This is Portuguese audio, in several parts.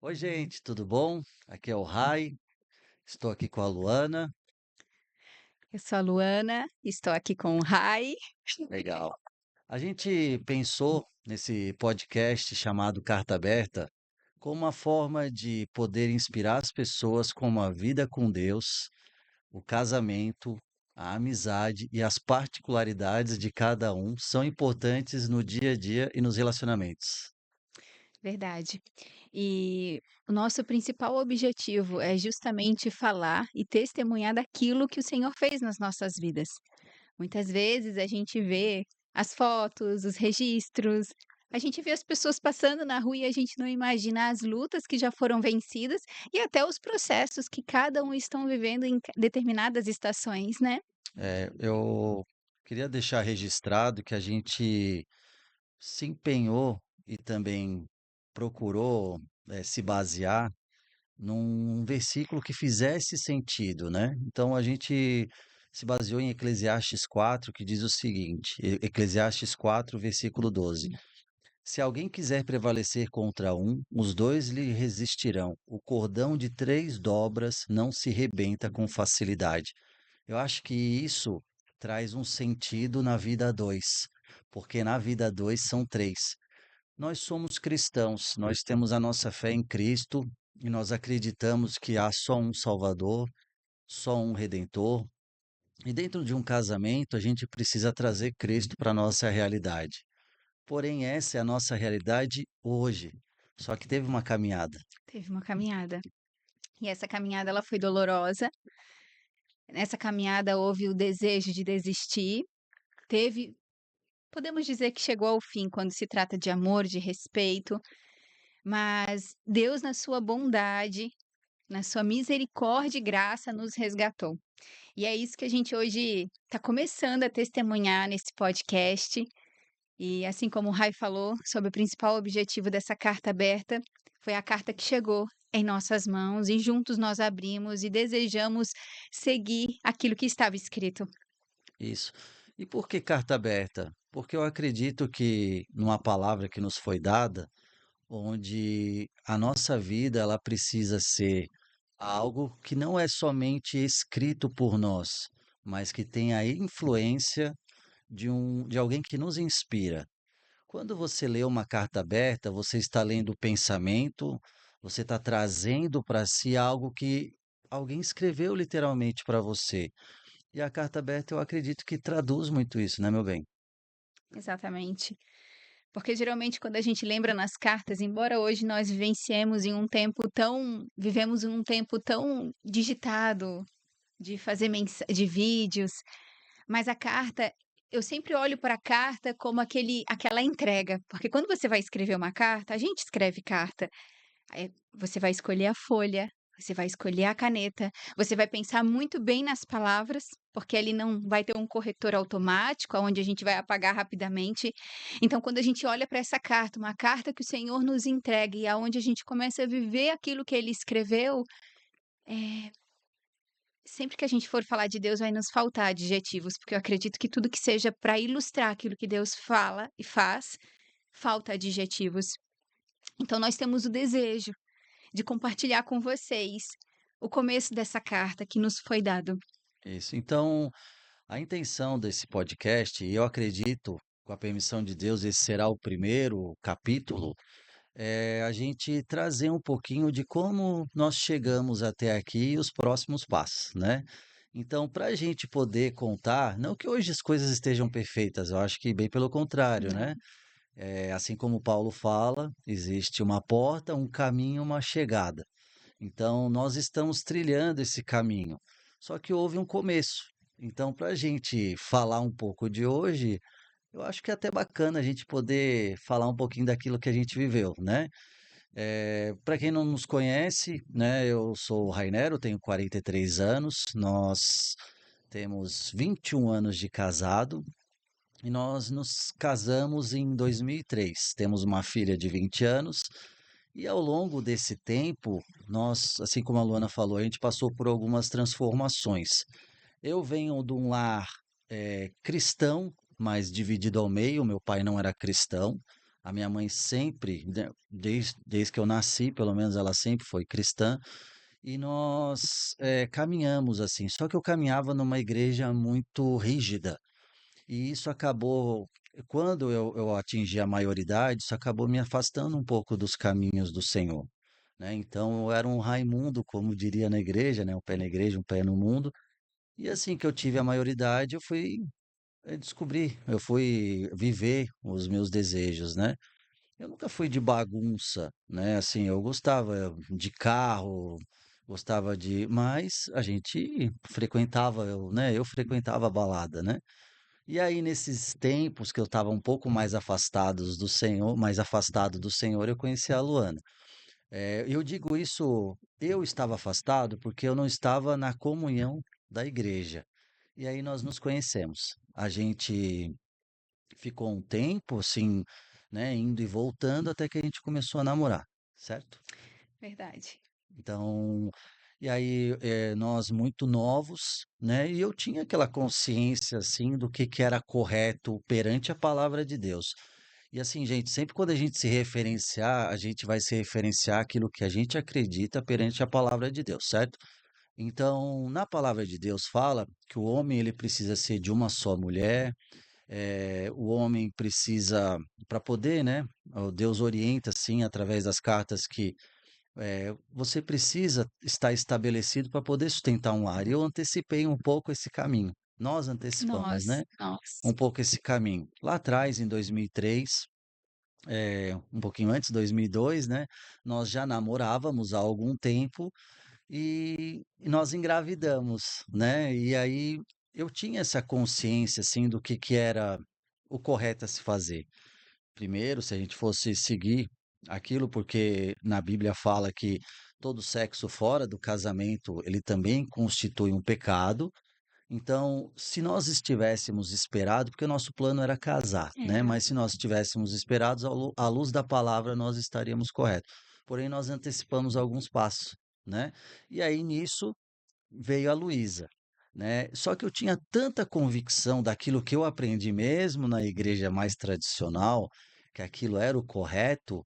Oi, gente, tudo bom? Aqui é o Rai, estou aqui com a Luana. Eu sou a Luana, estou aqui com o Rai. Legal. A gente pensou nesse podcast chamado Carta Aberta como uma forma de poder inspirar as pessoas como a vida com Deus, o casamento, a amizade e as particularidades de cada um são importantes no dia a dia e nos relacionamentos. Verdade. E o nosso principal objetivo é justamente falar e testemunhar daquilo que o Senhor fez nas nossas vidas. Muitas vezes a gente vê as fotos, os registros, a gente vê as pessoas passando na rua e a gente não imagina as lutas que já foram vencidas e até os processos que cada um estão vivendo em determinadas estações, né? Eu queria deixar registrado que a gente se empenhou e também procurou, se basear num versículo que fizesse sentido, né? Então a gente se baseou em Eclesiastes 4, que diz o seguinte, Eclesiastes 4, versículo 12: Se alguém quiser prevalecer contra um, os dois lhe resistirão. O cordão de 3 dobras não se rebenta com facilidade. Eu acho que isso traz um sentido na vida a dois, porque na vida a dois são três. Nós somos cristãos, nós temos a nossa fé em Cristo e nós acreditamos que há só um Salvador, só um Redentor. E dentro de um casamento, a gente precisa trazer Cristo para a nossa realidade. Porém, essa é a nossa realidade hoje. Só que teve uma caminhada. Teve uma caminhada. E essa caminhada ela foi dolorosa. Nessa caminhada houve o desejo de desistir. Teve Podemos dizer que chegou ao fim quando se trata de amor, de respeito, mas Deus, na sua bondade, na sua misericórdia e graça, nos resgatou. E é isso que a gente hoje está começando a testemunhar nesse podcast. E assim como o Rai falou, sobre o principal objetivo dessa carta aberta, foi a carta que chegou em nossas mãos e juntos nós abrimos e desejamos seguir aquilo que estava escrito. Isso. E por que carta aberta? Porque eu acredito que numa palavra que nos foi dada, onde a nossa vida ela precisa ser algo que não é somente escrito por nós, mas que tem a influência de alguém que nos inspira. Quando você lê uma carta aberta, você está lendo o pensamento, você está trazendo para si algo que alguém escreveu literalmente para você. E a carta aberta eu acredito que traduz muito isso, né, meu bem? Exatamente. Porque geralmente quando a gente lembra nas cartas, embora hoje nós vivemos em um tempo tão digitado, de fazer de vídeos, mas a carta, eu sempre olho para a carta como aquela entrega, porque quando você vai escrever uma carta, a gente escreve carta. Você vai escolher a folha, você vai escolher a caneta, você vai pensar muito bem nas palavras, porque ali não vai ter um corretor automático, aonde a gente vai apagar rapidamente. Então, quando a gente olha para essa carta, uma carta que o Senhor nos entrega e aonde a gente começa a viver aquilo que Ele escreveu, eh, sempre que a gente for falar de Deus vai nos faltar adjetivos, porque eu acredito que tudo que seja para ilustrar aquilo que Deus fala e faz, falta adjetivos. Então, nós temos o desejo de compartilhar com vocês o começo dessa carta que nos foi dado. Isso. Então, a intenção desse podcast, e eu acredito, com a permissão de Deus, esse será o primeiro capítulo, é a gente trazer um pouquinho de como nós chegamos até aqui e os próximos passos, né? Então, para a gente poder contar, não que hoje as coisas estejam perfeitas, eu acho que bem pelo contrário, né? Não, Assim como Paulo fala, existe uma porta, um caminho, uma chegada. Então, nós estamos trilhando esse caminho. Só que houve um começo. Então, para a gente falar um pouco de hoje, eu acho que é até bacana a gente poder falar um pouquinho daquilo que a gente viveu, né? Para quem não nos conhece, né, eu sou o Rainero, tenho 43 anos, nós temos 21 anos de casado e nós nos casamos em 2003. Temos uma filha de 20 anos e ao longo desse tempo, nós, assim como a Luana falou, a gente passou por algumas transformações. Eu venho de um lar cristão, mas dividido ao meio. Meu pai não era cristão. A minha mãe sempre, né, desde que eu nasci, pelo menos ela sempre foi cristã, e nós caminhamos assim. Só que eu caminhava numa igreja muito rígida, e isso acabou, quando eu atingi a maioridade, isso acabou me afastando um pouco dos caminhos do Senhor, né? Então eu era um Raimundo, como diria na igreja, né? Um pé na igreja, um pé no mundo. E assim que eu tive a maioridade, eu fui descobrir, eu fui viver os meus desejos, né? Eu nunca fui de bagunça, né? Assim, eu gostava de carro, gostava de, mas a gente frequentava, eu frequentava a balada, né? E aí nesses tempos que eu estava um pouco mais afastado do Senhor, eu conheci a Luana. Eu digo isso, eu estava afastado porque eu não estava na comunhão da igreja. E aí nós nos conhecemos. A gente ficou um tempo assim, né, indo e voltando até que a gente começou a namorar, certo? Verdade. Então, e aí nós muito novos, né, e eu tinha aquela consciência assim do que era correto perante a palavra de Deus. E assim, gente, sempre quando a gente se referenciar, a gente vai se referenciar aquilo que a gente acredita perante a palavra de Deus, certo? Então, na palavra de Deus fala que o homem ele precisa ser de uma só mulher, o homem precisa, para poder, né? Deus orienta, assim, através das cartas, que você precisa estar estabelecido para poder sustentar um lar. E eu antecipei um pouco esse caminho. Nós antecipamos, né? Nós. Um pouco esse caminho. Lá atrás, em 2003, um pouquinho antes, 2002, né? Nós já namorávamos há algum tempo e nós engravidamos, né? E aí eu tinha essa consciência, assim, do que era o correto a se fazer. Primeiro, se a gente fosse seguir aquilo, porque na Bíblia fala que todo sexo fora do casamento, ele também constitui um pecado. Então, se nós estivéssemos esperados, porque o nosso plano era casar, né? Era. Mas se nós estivéssemos esperados, à luz da palavra, nós estaríamos corretos. Porém, nós antecipamos alguns passos, né? E aí nisso veio a Luísa, né? Só que eu tinha tanta convicção daquilo que eu aprendi mesmo na igreja mais tradicional, que aquilo era o correto,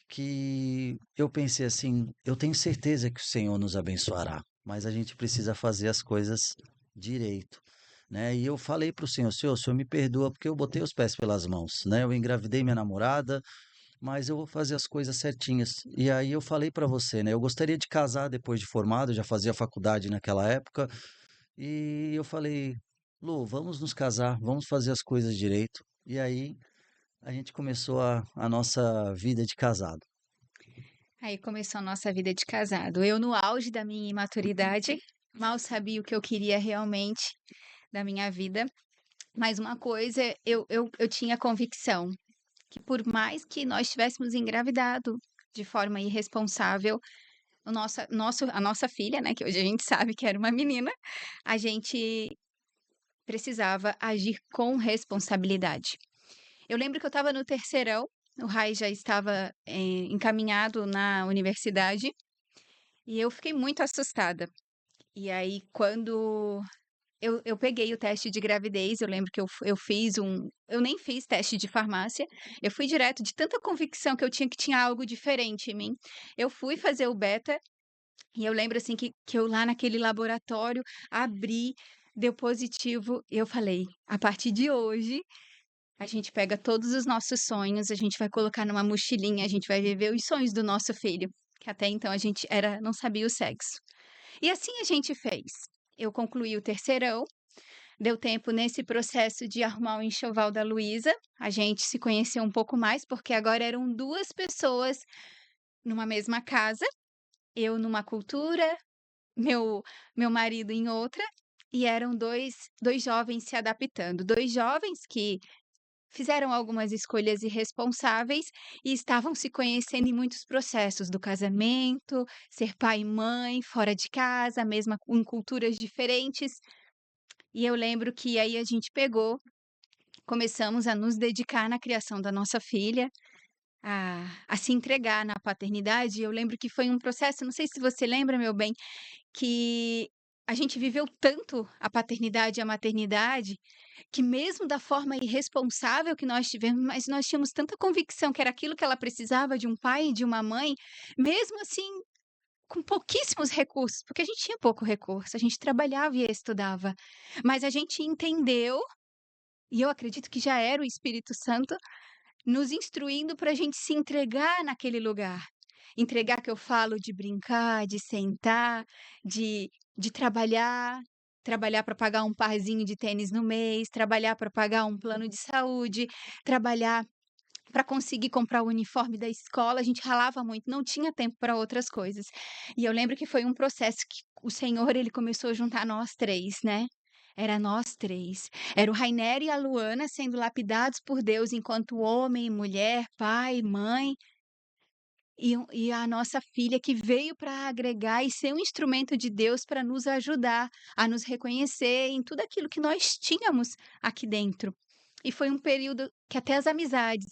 que eu pensei assim, eu tenho certeza que o Senhor nos abençoará, mas a gente precisa fazer as coisas direito, né? E eu falei para o Senhor, Senhor, o Senhor me perdoa porque eu botei os pés pelas mãos, né? Eu engravidei minha namorada, mas eu vou fazer as coisas certinhas. E aí eu falei para você, né? Eu gostaria de casar depois de formado, eu já fazia faculdade naquela época, e eu falei, Lu, vamos nos casar, vamos fazer as coisas direito. E aí a gente começou a nossa vida de casado. Aí começou a nossa vida de casado. Eu, no auge da minha imaturidade, mal sabia o que eu queria realmente da minha vida. Mas uma coisa eu tinha convicção que, por mais que nós tivéssemos engravidado de forma irresponsável, a nossa filha, né, que hoje a gente sabe que era uma menina, a gente precisava agir com responsabilidade. Eu lembro que eu estava no terceirão, o Rai já estava encaminhado na universidade, e eu fiquei muito assustada. E aí, quando eu peguei o teste de gravidez, eu lembro que eu fiz eu nem fiz teste de farmácia, eu fui direto de tanta convicção que tinha algo diferente em mim. Eu fui fazer o beta, e eu lembro, assim, que eu lá naquele laboratório abri, deu positivo, e eu falei: "A partir de hoje, a gente pega todos os nossos sonhos, a gente vai colocar numa mochilinha, a gente vai viver os sonhos do nosso filho", que até então a gente não sabia o sexo. E assim a gente fez. Eu concluí o terceirão, deu tempo nesse processo de arrumar o enxoval da Luísa, a gente se conheceu um pouco mais, porque agora eram 2 pessoas numa mesma casa, eu numa cultura, meu meu marido em outra, e eram dois jovens se adaptando, 2 jovens que fizeram algumas escolhas irresponsáveis e estavam se conhecendo em muitos processos do casamento, ser pai e mãe, fora de casa, mesmo em culturas diferentes. E eu lembro que aí a gente pegou, começamos a nos dedicar na criação da nossa filha, a se entregar na paternidade. Eu lembro que foi um processo, não sei se você lembra, meu bem, que a gente viveu tanto a paternidade e a maternidade, que mesmo da forma irresponsável que nós tivemos, mas nós tínhamos tanta convicção que era aquilo que ela precisava de um pai e de uma mãe, mesmo assim, com pouquíssimos recursos, porque a gente tinha pouco recurso, a gente trabalhava e estudava, mas a gente entendeu, e eu acredito que já era o Espírito Santo nos instruindo para a gente se entregar naquele lugar. Entregar que eu falo de brincar, de sentar, de trabalhar, trabalhar para pagar um parzinho de tênis no mês, trabalhar para pagar um plano de saúde, trabalhar para conseguir comprar o uniforme da escola, a gente ralava muito, não tinha tempo para outras coisas. E eu lembro que foi um processo que o Senhor, ele começou a juntar nós 3, né. Era nós 3. Era o Rainer e a Luana sendo lapidados por Deus enquanto homem, mulher, pai, mãe, e a nossa filha que veio para agregar e ser um instrumento de Deus para nos ajudar a nos reconhecer em tudo aquilo que nós tínhamos aqui dentro. E foi um período que até as amizades,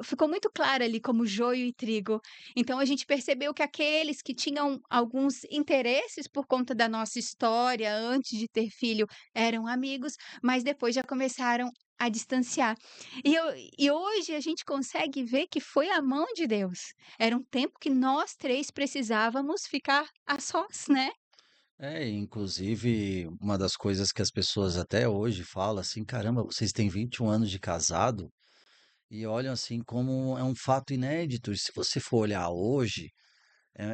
ficou muito claro ali como joio e trigo. Então a gente percebeu que aqueles que tinham alguns interesses por conta da nossa história antes de ter filho eram amigos, mas depois já começaram a distanciar. E eu e hoje a gente consegue ver que foi a mão de Deus. Era um tempo que nós 3 precisávamos ficar a sós, né. Inclusive, uma das coisas que as pessoas até hoje falam assim: "Caramba, vocês têm 21 anos de casado", e olham assim como é um fato inédito. E se você for olhar hoje,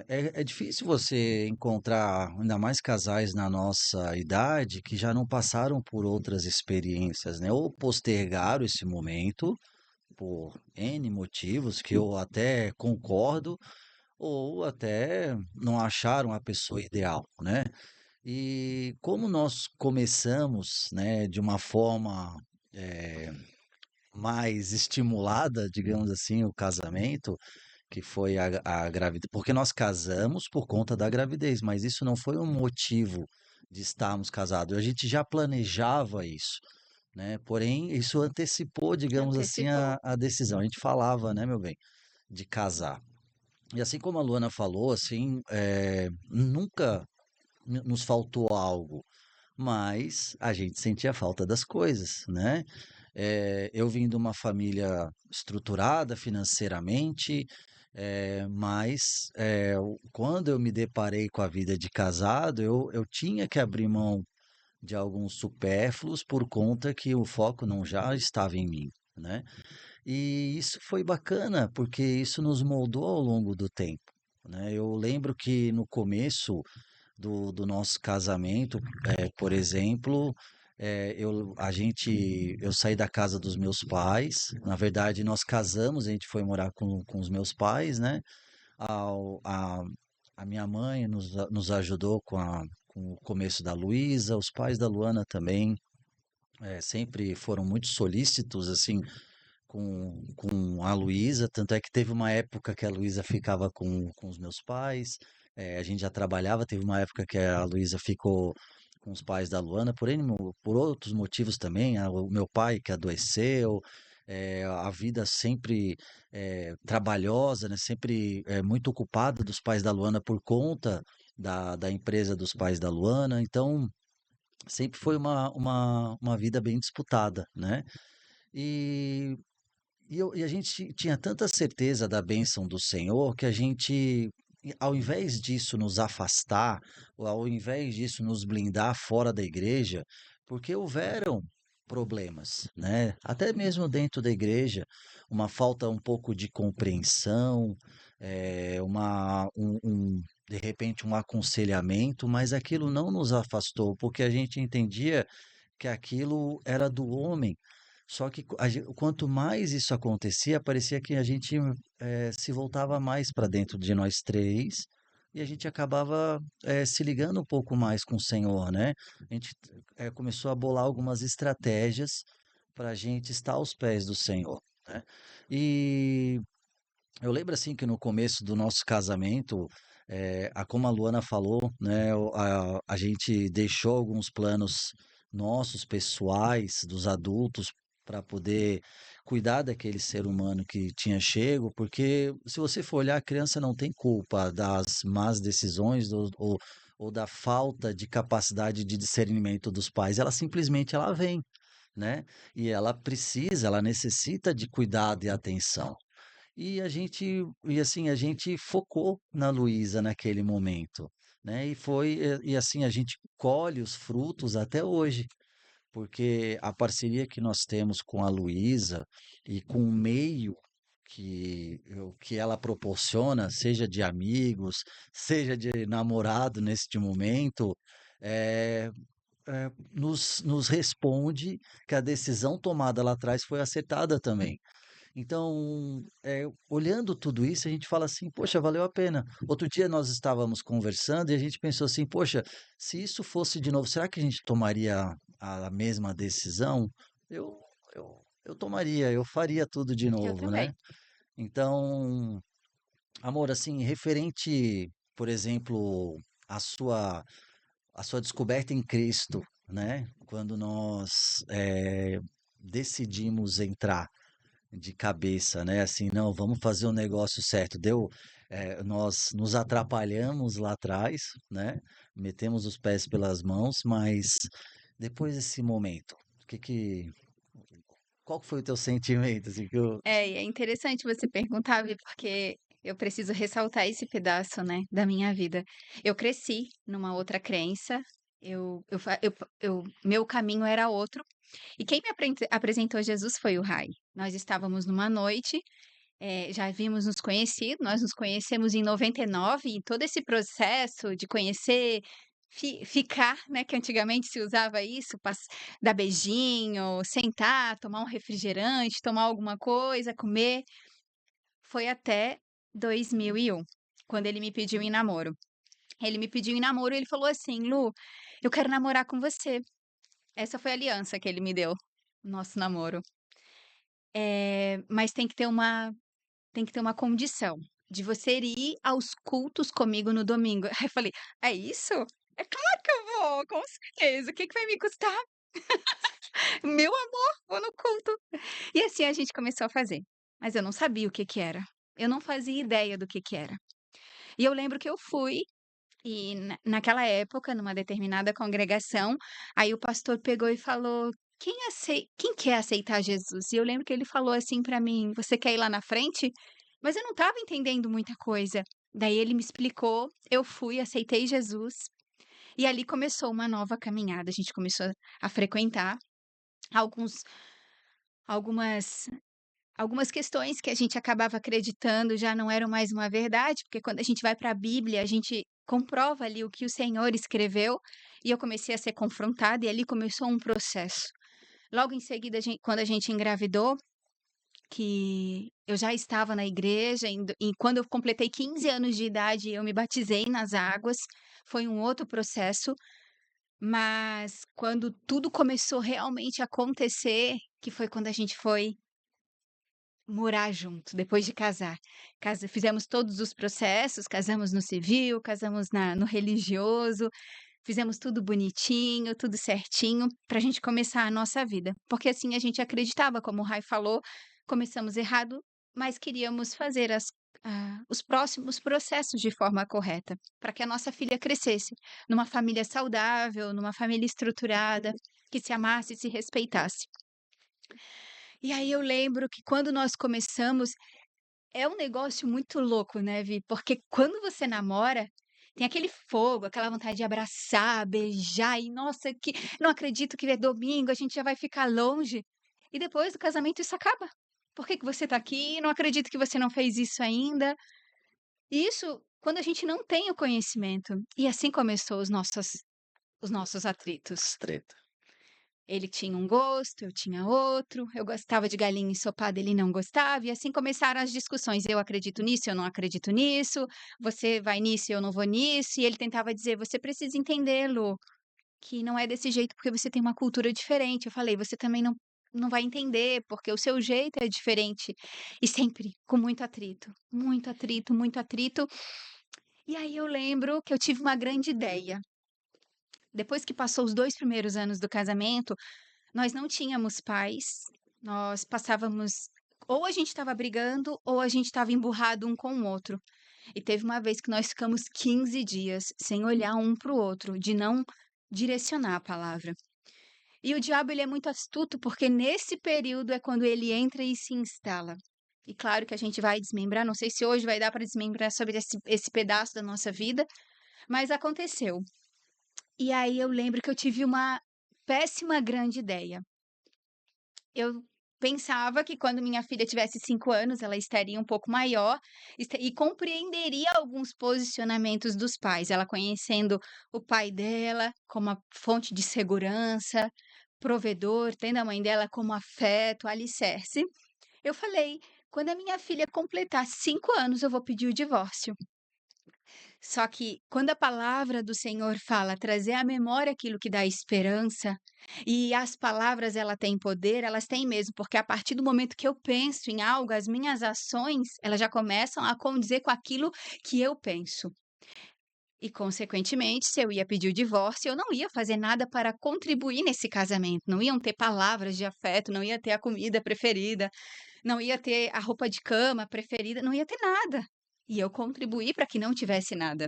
é difícil você encontrar, ainda mais casais na nossa idade, que já não passaram por outras experiências, né, ou postergaram esse momento por N motivos, que eu até concordo, ou até não acharam a pessoa ideal, né. E como nós começamos, né, de uma forma, eh, mais estimulada, digamos assim, o casamento, que foi a gravidez, porque nós casamos por conta da gravidez, mas isso não foi um motivo de estarmos casados, a gente já planejava isso, né, porém isso antecipou, digamos assim, Antecipou. a decisão. A gente falava, né, meu bem, de casar. E assim como a Luana falou, assim, nunca nos faltou algo, mas a gente sentia falta das coisas, né? Eu vim de uma família estruturada financeiramente, mas quando eu me deparei com a vida de casado, eu tinha que abrir mão de alguns supérfluos por conta que o foco não já estava em mim, né? E isso foi bacana, porque isso nos moldou ao longo do tempo, né? Eu lembro que no começo do nosso casamento, por exemplo, eu saí da casa dos meus pais. Na verdade, nós casamos, a gente foi morar com os meus pais, né? Ao- a, a minha mãe nos ajudou com o começo da Luísa, os pais da Luana também, sempre foram muito solícitos, assim, com a Luísa, tanto é que teve uma época que a Luísa ficava com os meus pais, a gente já trabalhava, teve uma época que a Luísa ficou com os pais da Luana, por outros motivos também, o meu pai que adoeceu, a vida sempre trabalhosa, né, sempre muito ocupada dos pais da Luana por conta da empresa dos pais da Luana, então sempre foi uma vida bem disputada, né? E e a gente tinha tanta certeza da bênção do Senhor que a gente, ao invés disso nos afastar, ou ao invés disso nos blindar fora da igreja, porque houveram problemas, né? Até mesmo dentro da igreja, uma falta um pouco de compreensão, de repente um aconselhamento, mas aquilo não nos afastou, porque a gente entendia que aquilo era do homem. Só que quanto mais isso acontecia, parecia que a gente se voltava mais para dentro de nós 3 e a gente acabava se ligando um pouco mais com o Senhor, né? A gente começou a bolar algumas estratégias para a gente estar aos pés do Senhor, né? E eu lembro assim que no começo do nosso casamento, como a Luana falou, né, a gente deixou alguns planos nossos, pessoais, dos adultos, para poder cuidar daquele ser humano que tinha chego, porque se você for olhar, a criança não tem culpa das más decisões ou da falta de capacidade de discernimento dos pais, ela simplesmente ela vem, né? E ela necessita de cuidado e atenção. E a gente focou na Luísa naquele momento, né? E assim a gente colhe os frutos até hoje, porque a parceria que nós temos com a Luísa e com o meio que ela proporciona, seja de amigos, seja de namorado neste momento, eh nos responde que a decisão tomada lá atrás foi acertada também. Então, olhando tudo isso, a gente fala assim: "Poxa, valeu a pena". Outro dia nós estávamos conversando e a gente pensou assim: "Poxa, se isso fosse de novo, será que a gente tomaria a mesma decisão?". Eu eu tomaria, eu faria tudo de Eu novo, né. também. Então, amor, assim, referente, por exemplo, à sua descoberta em Cristo, né, quando nós, decidimos entrar de cabeça, né, assim, não, vamos fazer o negócio certo. Nós nos atrapalhamos lá atrás, né, metemos os pés pelas mãos, mas depois desse momento, o que que, qual que foi o teu sentimento, assim, É, e é interessante você perguntar, viu, porque eu preciso ressaltar esse pedaço, né, da minha vida. Eu cresci numa outra crença, meu caminho era outro, e quem me apresentou Jesus foi o Rai. Nós estávamos numa noite, já havíamos nos conhecido, nós nos conhecemos em 99 e todo esse processo de conhecer, ficar, né, que antigamente se usava isso, dar beijinho, sentar, tomar um refrigerante, tomar alguma coisa, comer, foi até 2001, quando ele me pediu em namoro. Ele me pediu em namoro e ele falou assim: "Lu, eu quero namorar com você". Essa foi a aliança que ele me deu, nosso namoro. Mas tem que ter uma condição, de você ir aos cultos comigo no domingo. Aí eu falei: "É isso? É claro que eu vou, com certeza, o que que vai me custar? Meu amor, vou no culto". E assim a gente começou a fazer, mas eu não sabia o que que era, eu não fazia ideia do que era. E eu lembro que eu fui, e naquela época, numa determinada congregação, aí o pastor pegou e falou: "Quem quer aceitar Jesus?". E eu lembro que ele falou assim pra mim: "Você quer ir lá na frente?". Mas eu não estava entendendo muita coisa. Daí ele me explicou, eu fui, aceitei Jesus, e ali começou uma nova caminhada. A gente começou a frequentar alguns algumas algumas questões que a gente acabava acreditando já não eram mais uma verdade, porque quando a gente vai para a Bíblia, a gente comprova ali o que o Senhor escreveu, e eu comecei a ser confrontada, e ali começou um processo. Logo em seguida, quando a gente engravidou, que eu já estava na igreja, e quando eu completei 15 anos de idade, eu me batizei nas águas, foi um outro processo, mas quando tudo começou realmente a acontecer, que foi quando a gente foi morar junto, depois de casar. Fizemos todos os processos, casamos no civil, casamos no religioso, fizemos tudo bonitinho, tudo certinho, para a gente começar a nossa vida. Porque assim a gente acreditava, como o Rai falou, começamos errado, mas queríamos fazer os próximos processos de forma correta, para que a nossa filha crescesse numa família saudável, numa família estruturada, que se amasse e se respeitasse. E aí eu lembro que quando nós começamos, é um negócio muito louco, né, Vi, porque quando você namora, tem aquele fogo, aquela vontade de abraçar, beijar e nossa, que não acredito que é domingo, a gente já vai ficar longe. E depois do casamento isso acaba. Por que que você tá aqui? Não acredito que você não fez isso ainda. E isso quando a gente não tem o conhecimento. E assim começou os nossos atritos. treta. Ele tinha um gosto, eu tinha outro, eu gostava de galinha ensopada, ele não gostava, e assim começaram as discussões. Eu acredito nisso, eu não acredito nisso, você vai nisso, eu não vou nisso. E ele tentava dizer: você precisa entendê-lo, que não é desse jeito porque você tem uma cultura diferente. Eu falei: você também não vai entender, porque o seu jeito é diferente. E sempre com muito atrito, muito atrito, muito atrito. E aí eu lembro que eu tive uma grande ideia. Depois que passou os 2 primeiros anos do casamento, nós não tínhamos paz, nós passávamos ou a gente estava brigando ou a gente estava emburrado um com o outro. E teve uma vez que nós ficamos 15 dias sem olhar um para o outro, de não direcionar a palavra. E o diabo ele é muito astuto, porque nesse período é quando ele entra e se instala. E claro que a gente vai desmembrar, não sei se hoje vai dar para desmembrar sobre esse pedaço da nossa vida, mas aconteceu. E aí eu lembro que eu tive uma péssima grande ideia. Eu pensava que quando minha filha tivesse 5 anos, ela estaria um pouco maior e compreenderia alguns posicionamentos dos pais, ela conhecendo o pai dela como a fonte de segurança, provedor, tendo a mãe dela como afeto, alicerce. Eu falei: "Quando a minha filha completar 5 anos, eu vou pedir o divórcio". Só que quando a palavra do Senhor fala trazer à memória aquilo que dá esperança, e as palavras ela têm poder, elas têm mesmo, porque a partir do momento que eu penso em algo, as minhas ações, elas já começam a condizer com aquilo que eu penso. E consequentemente, se eu ia pedir o divórcio, eu não ia fazer nada para contribuir nesse casamento, não iam ter palavras de afeto, não ia ter a comida preferida, não ia ter a roupa de cama preferida, não ia ter nada. E eu contribuí para que não tivesse nada.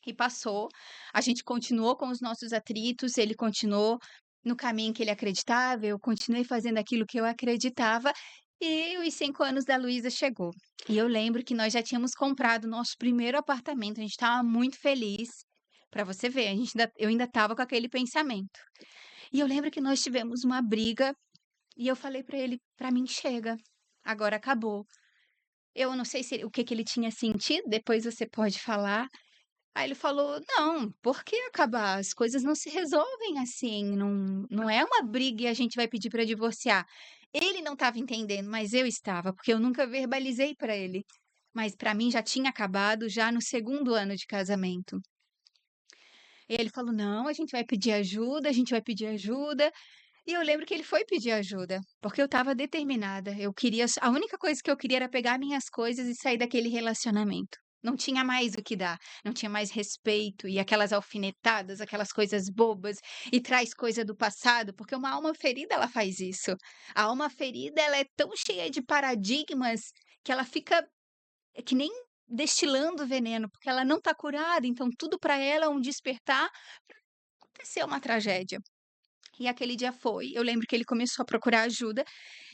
E passou, a gente continuou com os nossos atritos, ele continuou no caminho que ele acreditava, eu continuei fazendo aquilo que eu acreditava, e os 5 anos da Luísa chegou. E eu lembro que nós já tínhamos comprado o nosso primeiro apartamento, a gente estava muito feliz, para você ver, eu ainda estava com aquele pensamento. E eu lembro que nós tivemos uma briga, e eu falei para ele: "Para mim chega, agora acabou". Eu não sei se o que que ele tinha sentido, depois você pode falar, aí ele falou: "Não, por que acabar? As coisas não se resolvem assim, não é uma briga e a gente vai pedir para divorciar". Ele não estava entendendo, mas eu estava, porque eu nunca verbalizei para ele. Mas para mim já tinha acabado já no segundo ano de casamento. E ele falou: "Não, a gente vai pedir ajuda, a gente vai pedir ajuda". E eu lembro que ele foi pedir ajuda, porque eu estava determinada, eu queria a única coisa que eu queria era pegar minhas coisas e sair daquele relacionamento. Não tinha mais o que dar, não tinha mais respeito e aquelas alfinetadas, aquelas coisas bobas e traz coisa do passado, porque uma alma ferida ela faz isso. A alma ferida ela é tão cheia de paradigmas que ela fica que nem destilando veneno, porque ela não está curada, então tudo para ela é um despertar, aconteceu uma tragédia. E aquele dia foi, eu lembro que ele começou a procurar ajuda,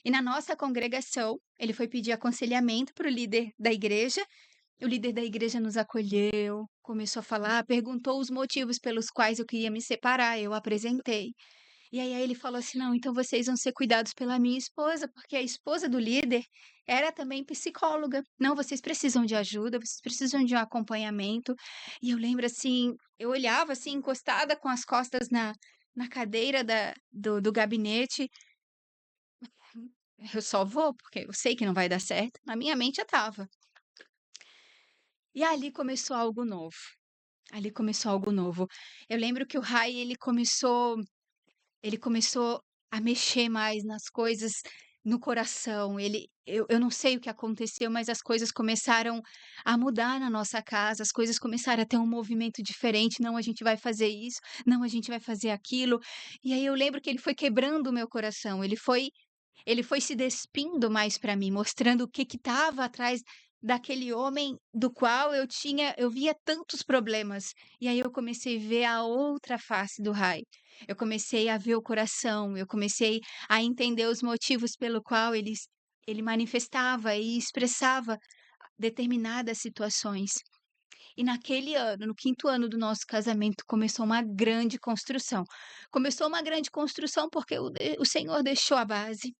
e na nossa congregação, ele foi pedir aconselhamento para o líder da igreja, o líder da igreja nos acolheu, começou a falar, perguntou os motivos pelos quais eu queria me separar, eu apresentei. E aí ele falou assim: "Não, então vocês vão ser cuidados pela minha esposa", porque a esposa do líder era também psicóloga. "Não, vocês precisam de ajuda, vocês precisam de um acompanhamento". E eu lembro, assim, eu olhava, assim, encostada com as costas na cadeira do gabinete, eu só vou, porque eu sei que não vai dar certo. Na minha mente eu estava. E ali começou algo novo, ali começou algo novo. Eu lembro que o Rai, ele começou a mexer mais nas coisas no coração, eu não sei o que aconteceu, mas as coisas começaram a mudar na nossa casa, as coisas começaram a ter um movimento diferente, "Não, a gente vai fazer isso, não, a gente vai fazer aquilo". E aí eu lembro que ele foi quebrando o meu coração, ele foi se despindo mais para mim, mostrando o que estava atrás daquele homem do qual eu via tantos problemas. E aí eu comecei a ver a outra face do Rai. Eu comecei a ver o coração, eu comecei a entender os motivos pelo qual ele manifestava e expressava determinadas situações. E naquele ano, no quinto ano do nosso casamento, começou uma grande construção. Começou uma grande construção porque o Senhor deixou a base,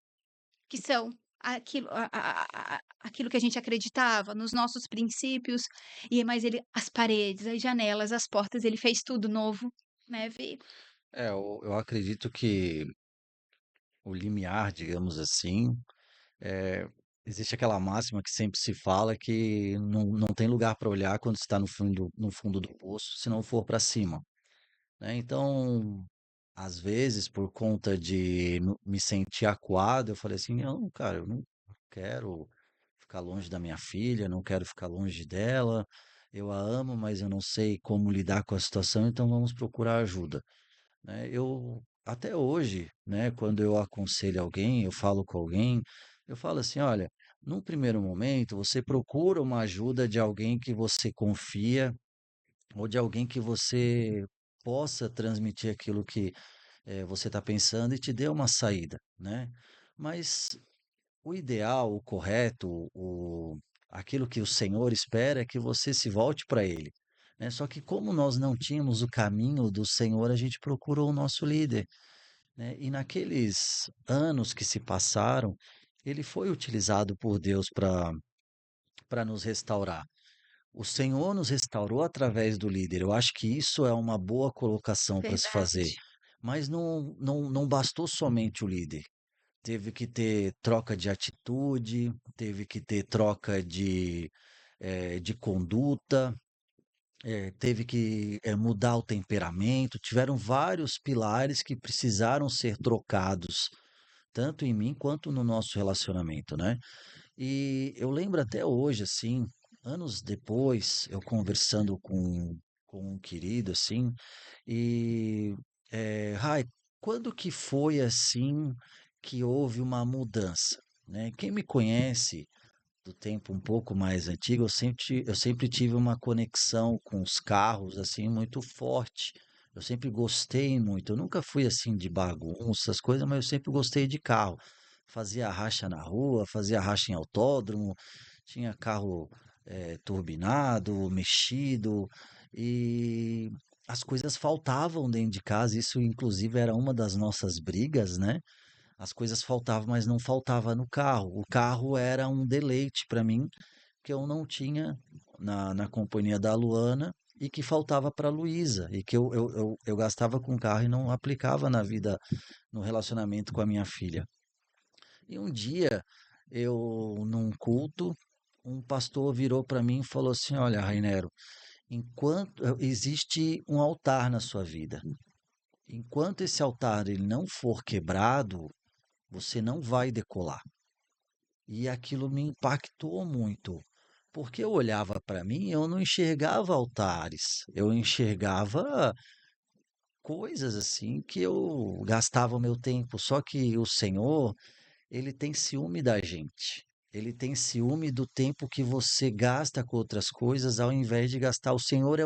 que são aquilo que a gente acreditava, nos nossos princípios, mas ele as paredes, as janelas, as portas, ele fez tudo novo, né, Eu acredito que o limiar, digamos assim, eh, existe aquela máxima que sempre se fala que não tem lugar para olhar quando está no fundo do poço, se não for para cima, né. Então, às vezes, por conta de me sentir acuado, eu falei assim: "Não, cara, eu não quero ficar longe da minha filha, não quero ficar longe dela. Eu a amo, mas eu não sei como lidar com a situação, então vamos procurar ajuda", né? Eu até hoje, né, quando eu aconselho alguém, eu falo com alguém, eu falo assim, olha, num primeiro momento, você procura uma ajuda de alguém que você confia ou de alguém que você possa transmitir aquilo que você está pensando e te dê uma saída, né? Mas o ideal, o correto, aquilo que o Senhor espera é que você se volte para Ele, né? Só que como nós não tínhamos o caminho do Senhor, a gente procurou o nosso líder, né? E naqueles anos que se passaram, ele foi utilizado por Deus para nos restaurar. O Senhor nos restaurou através do líder. Eu acho que isso é uma boa colocação para se fazer. Verdade. Mas não bastou somente o líder. Teve que ter troca de atitude, teve que ter troca de conduta, teve que mudar o temperamento. Tiveram vários pilares que precisaram ser trocados, tanto em mim quanto no nosso relacionamento, né? E eu lembro até hoje, assim, anos depois, eu conversando com um querido, assim, e, Rai, quando que foi assim que houve uma mudança, né? Quem me conhece do tempo um pouco mais antigo, eu sempre tive uma conexão com os carros, assim, muito forte. Eu sempre gostei muito. Eu nunca fui assim de bagunça, essas coisas, mas eu sempre gostei de carro. Fazia racha na rua, fazia racha em autódromo, tinha carro turbinado, mexido, e as coisas faltavam dentro de casa. Isso, inclusive, era uma das nossas brigas, né? As coisas faltavam, mas não faltava no carro. O carro era um deleite para mim, que eu não tinha na companhia da Luana e que faltava para a Luísa, e que eu gastava com o carro e não aplicava na vida, no relacionamento com a minha filha. E um dia, num culto, um pastor virou para mim e falou assim: Olha, Rainero, enquanto existe um altar na sua vida, enquanto esse altar ele não for quebrado, você não vai decolar. E aquilo me impactou muito, porque eu olhava para mim, e eu não enxergava altares, eu enxergava coisas assim que eu gastava o meu tempo. Só que o Senhor, ele tem ciúme da gente. Ele tem ciúme do tempo que você gasta com outras coisas ao invés de gastar. O Senhor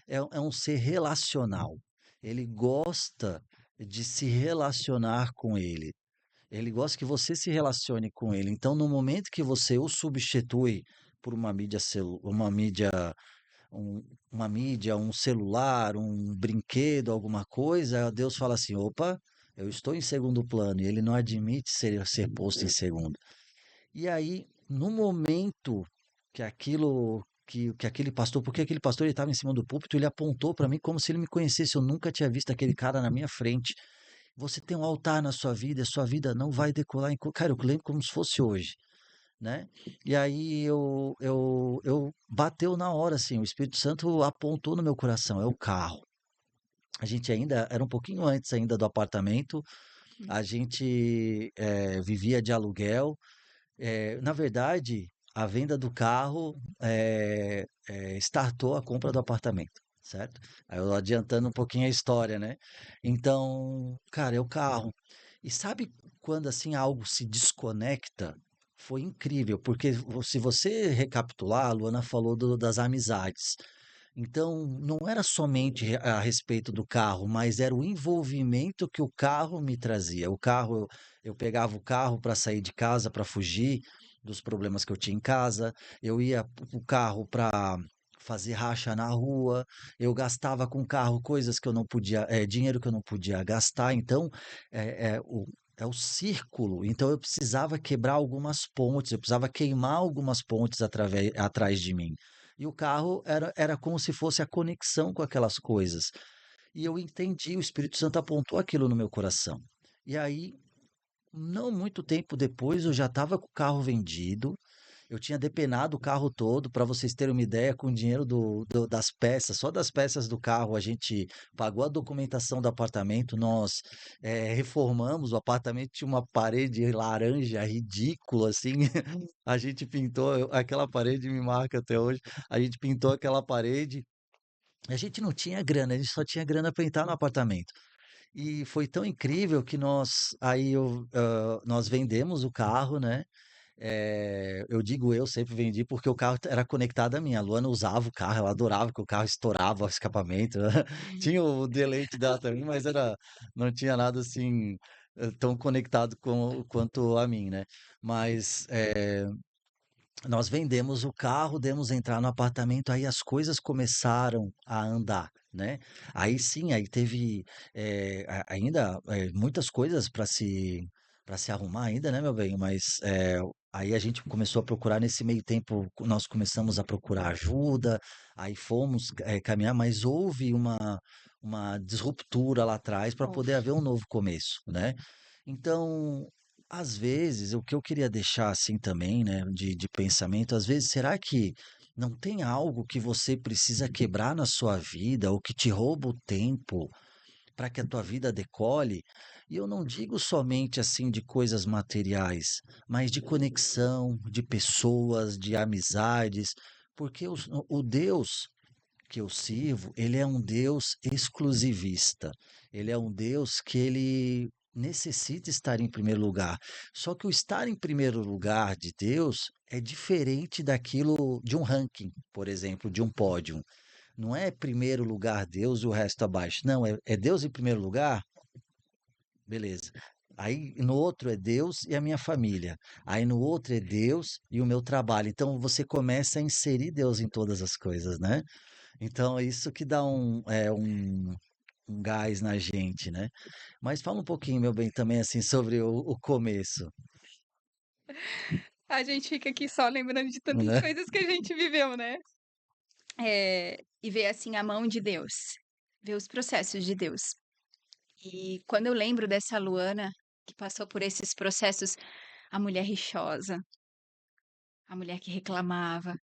é um ser relacional. Ele gosta de se relacionar com ele. Ele gosta que você se relacione com ele. Então, no momento que você o substitui por um, uma mídia, um celular, um brinquedo, alguma coisa, Deus fala assim: opa, eu estou em segundo plano, e ele não admite ser posto em segundo. E aí, no momento que aquele pastor, porque aquele pastor ele estava em cima do púlpito, ele apontou para mim como se ele me conhecesse. Eu nunca tinha visto aquele cara na minha frente. Você tem um altar na sua vida não vai decolar. Cara, eu lembro como se fosse hoje, né? E aí eu bateu na hora, assim, o Espírito Santo apontou no meu coração, é o carro. A gente ainda, era um pouquinho antes ainda do apartamento, Hum. a gente vivia de aluguel. Na verdade, a venda do carro startou a compra do apartamento, certo? Aí eu adiantando um pouquinho a história, né? Então, cara, é o carro. E sabe quando assim algo se desconecta? Foi incrível, porque se você recapitular, a Luana falou das amizades. Então, não era somente a respeito do carro, mas era o envolvimento que o carro me trazia. Eu pegava o carro para sair de casa, para fugir dos problemas que eu tinha em casa. Eu ia o carro para fazer racha na rua. Eu gastava com o carro coisas que eu não podia, dinheiro que eu não podia gastar. Então, é o círculo. Então, eu precisava quebrar algumas pontes, eu precisava queimar algumas pontes atrás de mim. E o carro era como se fosse a conexão com aquelas coisas. E eu entendi, o Espírito Santo apontou aquilo no meu coração. E aí, não muito tempo depois, eu já estava com o carro vendido. Eu tinha depenado o carro todo, para vocês terem uma ideia, com o dinheiro das peças, só das peças do carro, a gente pagou a documentação do apartamento, nós reformamos, o apartamento tinha uma parede laranja ridícula, assim, a gente pintou, aquela parede me marca até hoje, a gente pintou aquela parede, a gente não tinha grana, a gente só tinha grana para entrar no apartamento. E foi tão incrível que nós vendemos o carro, né? eu digo eu sempre vendi porque o carro era conectado a mim. A Luana usava o carro, ela adorava que o carro estourava o escapamento. Tinha o deleite dela também, mas não tinha nada assim tão conectado quanto a mim, né? Mas nós vendemos o carro, demos entrar no apartamento, aí as coisas começaram a andar, né? Aí sim, aí teve ainda muitas coisas para se arrumar ainda, né, meu bem? Mas aí a gente começou a procurar nesse meio tempo, nós começamos a procurar ajuda, aí fomos caminhar, mas houve uma disruptura lá atrás para poder Ouve. haver um novo começo, né? Então, às vezes, o que eu queria deixar assim também, né, de pensamento, às vezes, será que não tem algo que você precisa quebrar na sua vida ou que te rouba o tempo para que a tua vida decole? E eu não digo somente assim de coisas materiais, mas de conexão, de pessoas, de amizades, porque o Deus que eu sirvo, ele é um Deus exclusivista. Ele é um Deus que ele necessita estar em primeiro lugar. Só que o estar em primeiro lugar de Deus é diferente daquilo de um ranking, por exemplo, de um pódio. Não é primeiro lugar Deus e o resto abaixo. Não, é Deus em primeiro lugar? Beleza. Aí no outro é Deus e a minha família. Aí no outro é Deus e o meu trabalho. Então você começa a inserir Deus em todas as coisas, né? Então, é isso que dá um gás na gente, né? Mas fala um pouquinho, meu bem, também assim sobre o começo, A gente fica aqui só lembrando de tantas né? coisas que a gente viveu, né. E ver, assim, a mão de Deus, ver os processos de Deus. E quando eu lembro dessa Luana, que passou por esses processos, a mulher rixosa, a mulher que reclamava,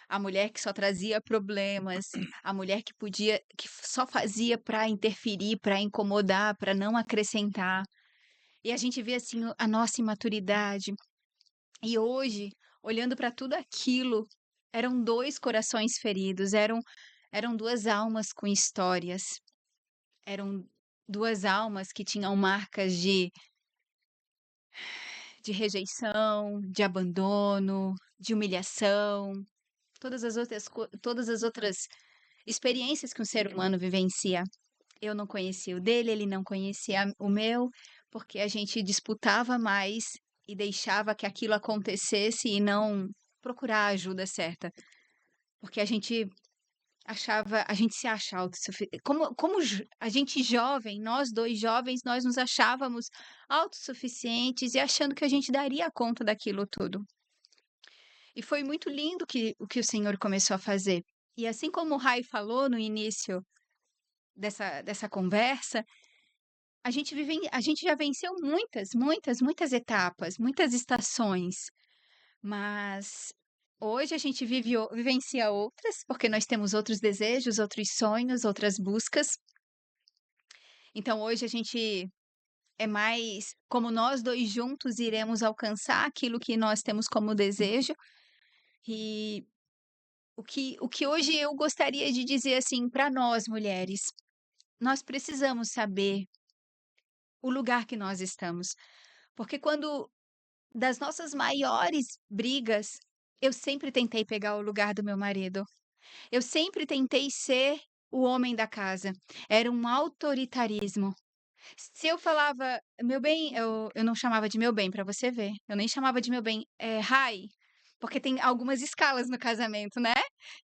a mulher que só trazia problemas, a mulher que podia que só fazia para interferir, para incomodar, para não acrescentar. E a gente vê, assim, a nossa imaturidade. E hoje, olhando para tudo aquilo, eram 2 corações feridos, eram 2 almas com histórias, eram 2 almas que tinham marcas de rejeição, de abandono, de humilhação, todas as outras experiências que um ser humano vivencia. Eu não conhecia o dele, ele não conhecia o meu, porque a gente disputava mais e deixava que aquilo acontecesse e não procurar a ajuda certa, porque a gente se acha autossuficiente. A gente jovem, nós 2 jovens, nós nos achávamos autossuficientes e achando que a gente daria conta daquilo tudo. E foi muito lindo o que o Senhor começou a fazer. E assim como o Rai falou no início dessa conversa, a gente já venceu muitas etapas, muitas estações, mas hoje a gente vivencia outras, porque nós temos outros desejos, outros sonhos, outras buscas. Então hoje a gente é mais como nós 2 juntos iremos alcançar aquilo que nós temos como desejo. E o que hoje eu gostaria de dizer, assim, para nós mulheres, nós precisamos saber o lugar que nós estamos, porque quando das nossas maiores brigas, eu sempre tentei pegar o lugar do meu marido. Eu sempre tentei ser o homem da casa. Era um autoritarismo. Se eu falava: "Meu bem", eu não chamava de meu bem, pra você ver. Eu nem chamava de meu bem, Rai, porque tem algumas escalas no casamento, né.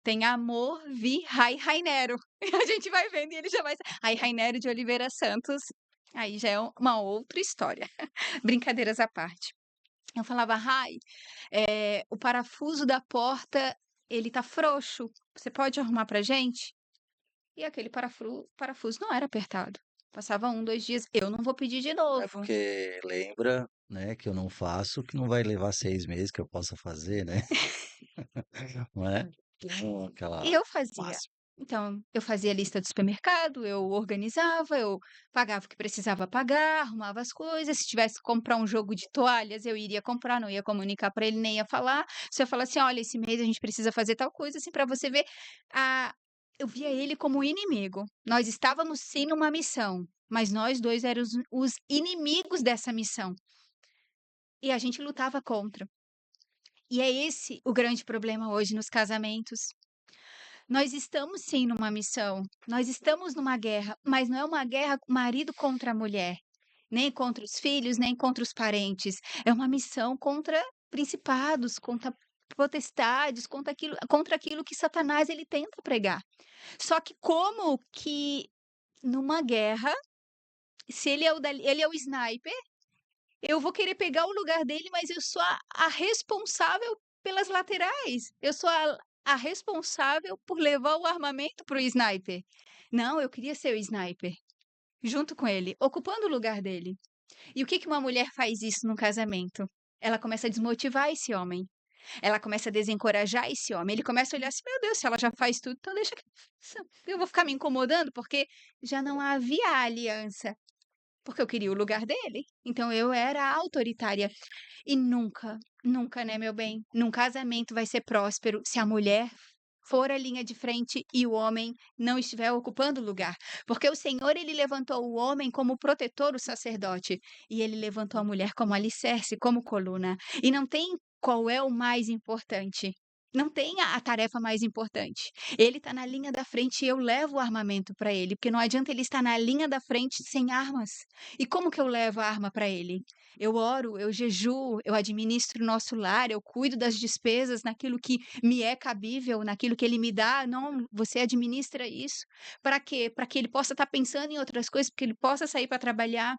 Tem amor, vi, Rai, Rainero. E a gente vai vendo e ele já vai aí Rainero de Oliveira Santos, aí já é uma outra história. Brincadeiras à parte. Eu falava: "Rai, o parafuso da porta, ele tá frouxo, você pode arrumar pra gente?" E aquele parafuso não era apertado. Passava 1, 2 dias, eu não vou pedir de É novo. porque lembra, né, que eu não faço, que não vai levar 6 meses que eu possa fazer, né? Não é? Então, E aquela eu fazia. máxima. Então, eu fazia a lista do supermercado, eu organizava, eu pagava o que precisava pagar, arrumava as coisas. Se tivesse que comprar um jogo de toalhas, eu iria comprar, não ia comunicar para ele, nem ia falar. Se eu falar assim: "Olha, esse mês a gente precisa fazer tal coisa", assim, para você ver, a eu via ele como inimigo. Nós estávamos sim numa missão, mas nós 2 éramos os inimigos dessa missão, e a gente lutava contra. E é esse o grande problema hoje nos casamentos. Nós estamos sim numa missão, nós estamos numa guerra, mas não é uma guerra marido contra a mulher, nem contra os filhos, nem contra os parentes. É uma missão contra principados, contra potestades, contra aquilo que Satanás ele tenta pregar. Só que como que numa guerra, se ele é o sniper, eu vou querer pegar o lugar dele, mas eu sou a responsável pelas laterais. Eu sou a responsável por levar o armamento para o sniper. Não, eu queria ser o sniper, junto com ele, ocupando o lugar dele. E o que que uma mulher faz isso num casamento? Ela começa a desmotivar esse homem. Ela começa a desencorajar esse homem. Ele começa a olhar assim: meu Deus, se ela já faz tudo, então deixa que eu vou ficar me incomodando, porque já não havia aliança. Porque eu queria o lugar dele, então eu era a autoritária. E nunca, nunca, né, meu bem, num casamento vai ser próspero se a mulher for a linha de frente e o homem não estiver ocupando o lugar. Porque o Senhor, ele levantou o homem como protetor, o sacerdote, e ele levantou a mulher como alicerce, como coluna. E não tem qual é o mais importante. Não tem a tarefa mais importante. Ele está na linha da frente e eu levo o armamento para ele, porque não adianta ele estar na linha da frente sem armas. E como que eu levo a arma para ele? Eu oro, eu jejuo, eu administro o nosso lar, eu cuido das despesas naquilo que me é cabível, naquilo que ele me dá. Não, você administra isso. Para quê? Para que ele possa estar pensando em outras coisas, para que ele possa sair para trabalhar,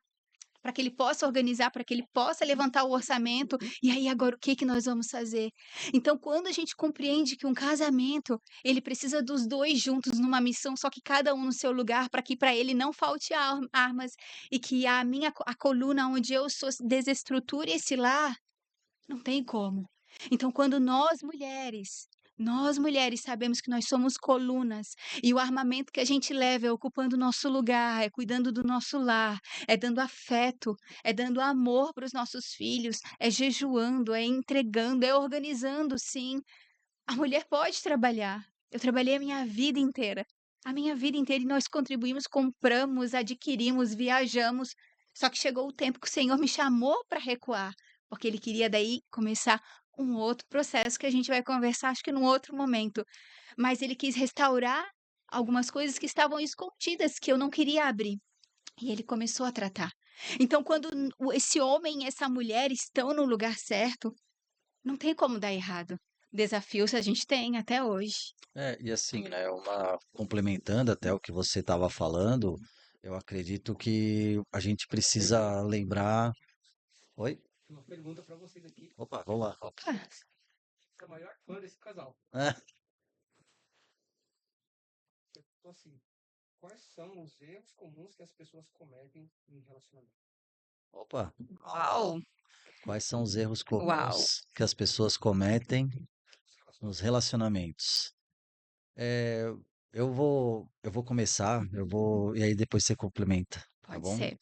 para que ele possa organizar, para que ele possa levantar o orçamento. E aí agora o que que nós vamos fazer? Então, quando a gente compreende que um casamento, ele precisa dos 2 juntos numa missão, só que cada um no seu lugar, para que para ele não falte armas e que a coluna onde eu sou desestruture esse lar, não tem como. Então, quando nós mulheres sabemos que nós somos colunas e o armamento que a gente leva é ocupando o nosso lugar, é cuidando do nosso lar, é dando afeto, é dando amor para os nossos filhos, é jejuando, é entregando, é organizando, sim. A mulher pode trabalhar. Eu trabalhei a minha vida inteira, e nós contribuímos, compramos, adquirimos, viajamos. Só que chegou o tempo que o Senhor me chamou para recuar, porque Ele queria daí começar um outro processo que a gente vai conversar, acho que num outro momento. Mas Ele quis restaurar algumas coisas que estavam escondidas, que eu não queria abrir. E Ele começou a tratar. Então, quando esse homem e essa mulher estão no lugar certo, não tem como dar errado. Desafios a gente tem até hoje. E assim, né, complementando até o que você estava falando, eu acredito que a gente precisa lembrar. Oi? Uma pergunta para vocês aqui. Opa, vamos lá. Opa, Sou a maior fã desse casal. Ah, Então, assim, quais são os erros comuns que as pessoas cometem em relacionamento? opa, uau, quais são os erros uau. comuns que as pessoas cometem Os nos relacionamentos. relacionamentos? É, eu vou começar, e aí depois você complementa, tá Pode bom? ser.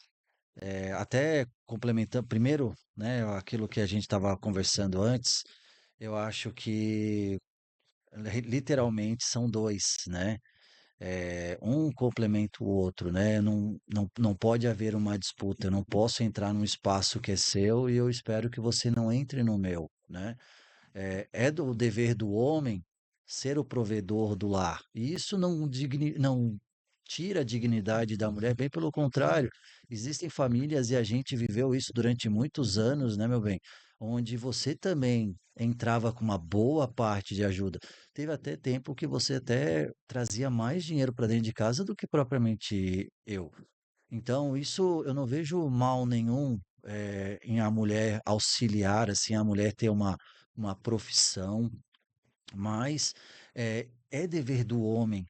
Até complementando, primeiro, né, aquilo que a gente estava conversando antes, eu acho que literalmente são dois, né? Um complementa o outro, né? Não pode haver uma disputa. Eu não posso entrar num espaço que é seu e eu espero que você não entre no meu, né? É do dever do homem ser o provedor do lar. E isso não tira a dignidade da mulher, bem pelo contrário. Existem famílias, e a gente viveu isso durante muitos anos, né, meu bem? Onde você também entrava com uma boa parte de ajuda. Teve até tempo que você até trazia mais dinheiro para dentro de casa do que propriamente eu. Então, isso eu não vejo mal nenhum em a mulher auxiliar, assim, a mulher ter uma profissão, mas é dever do homem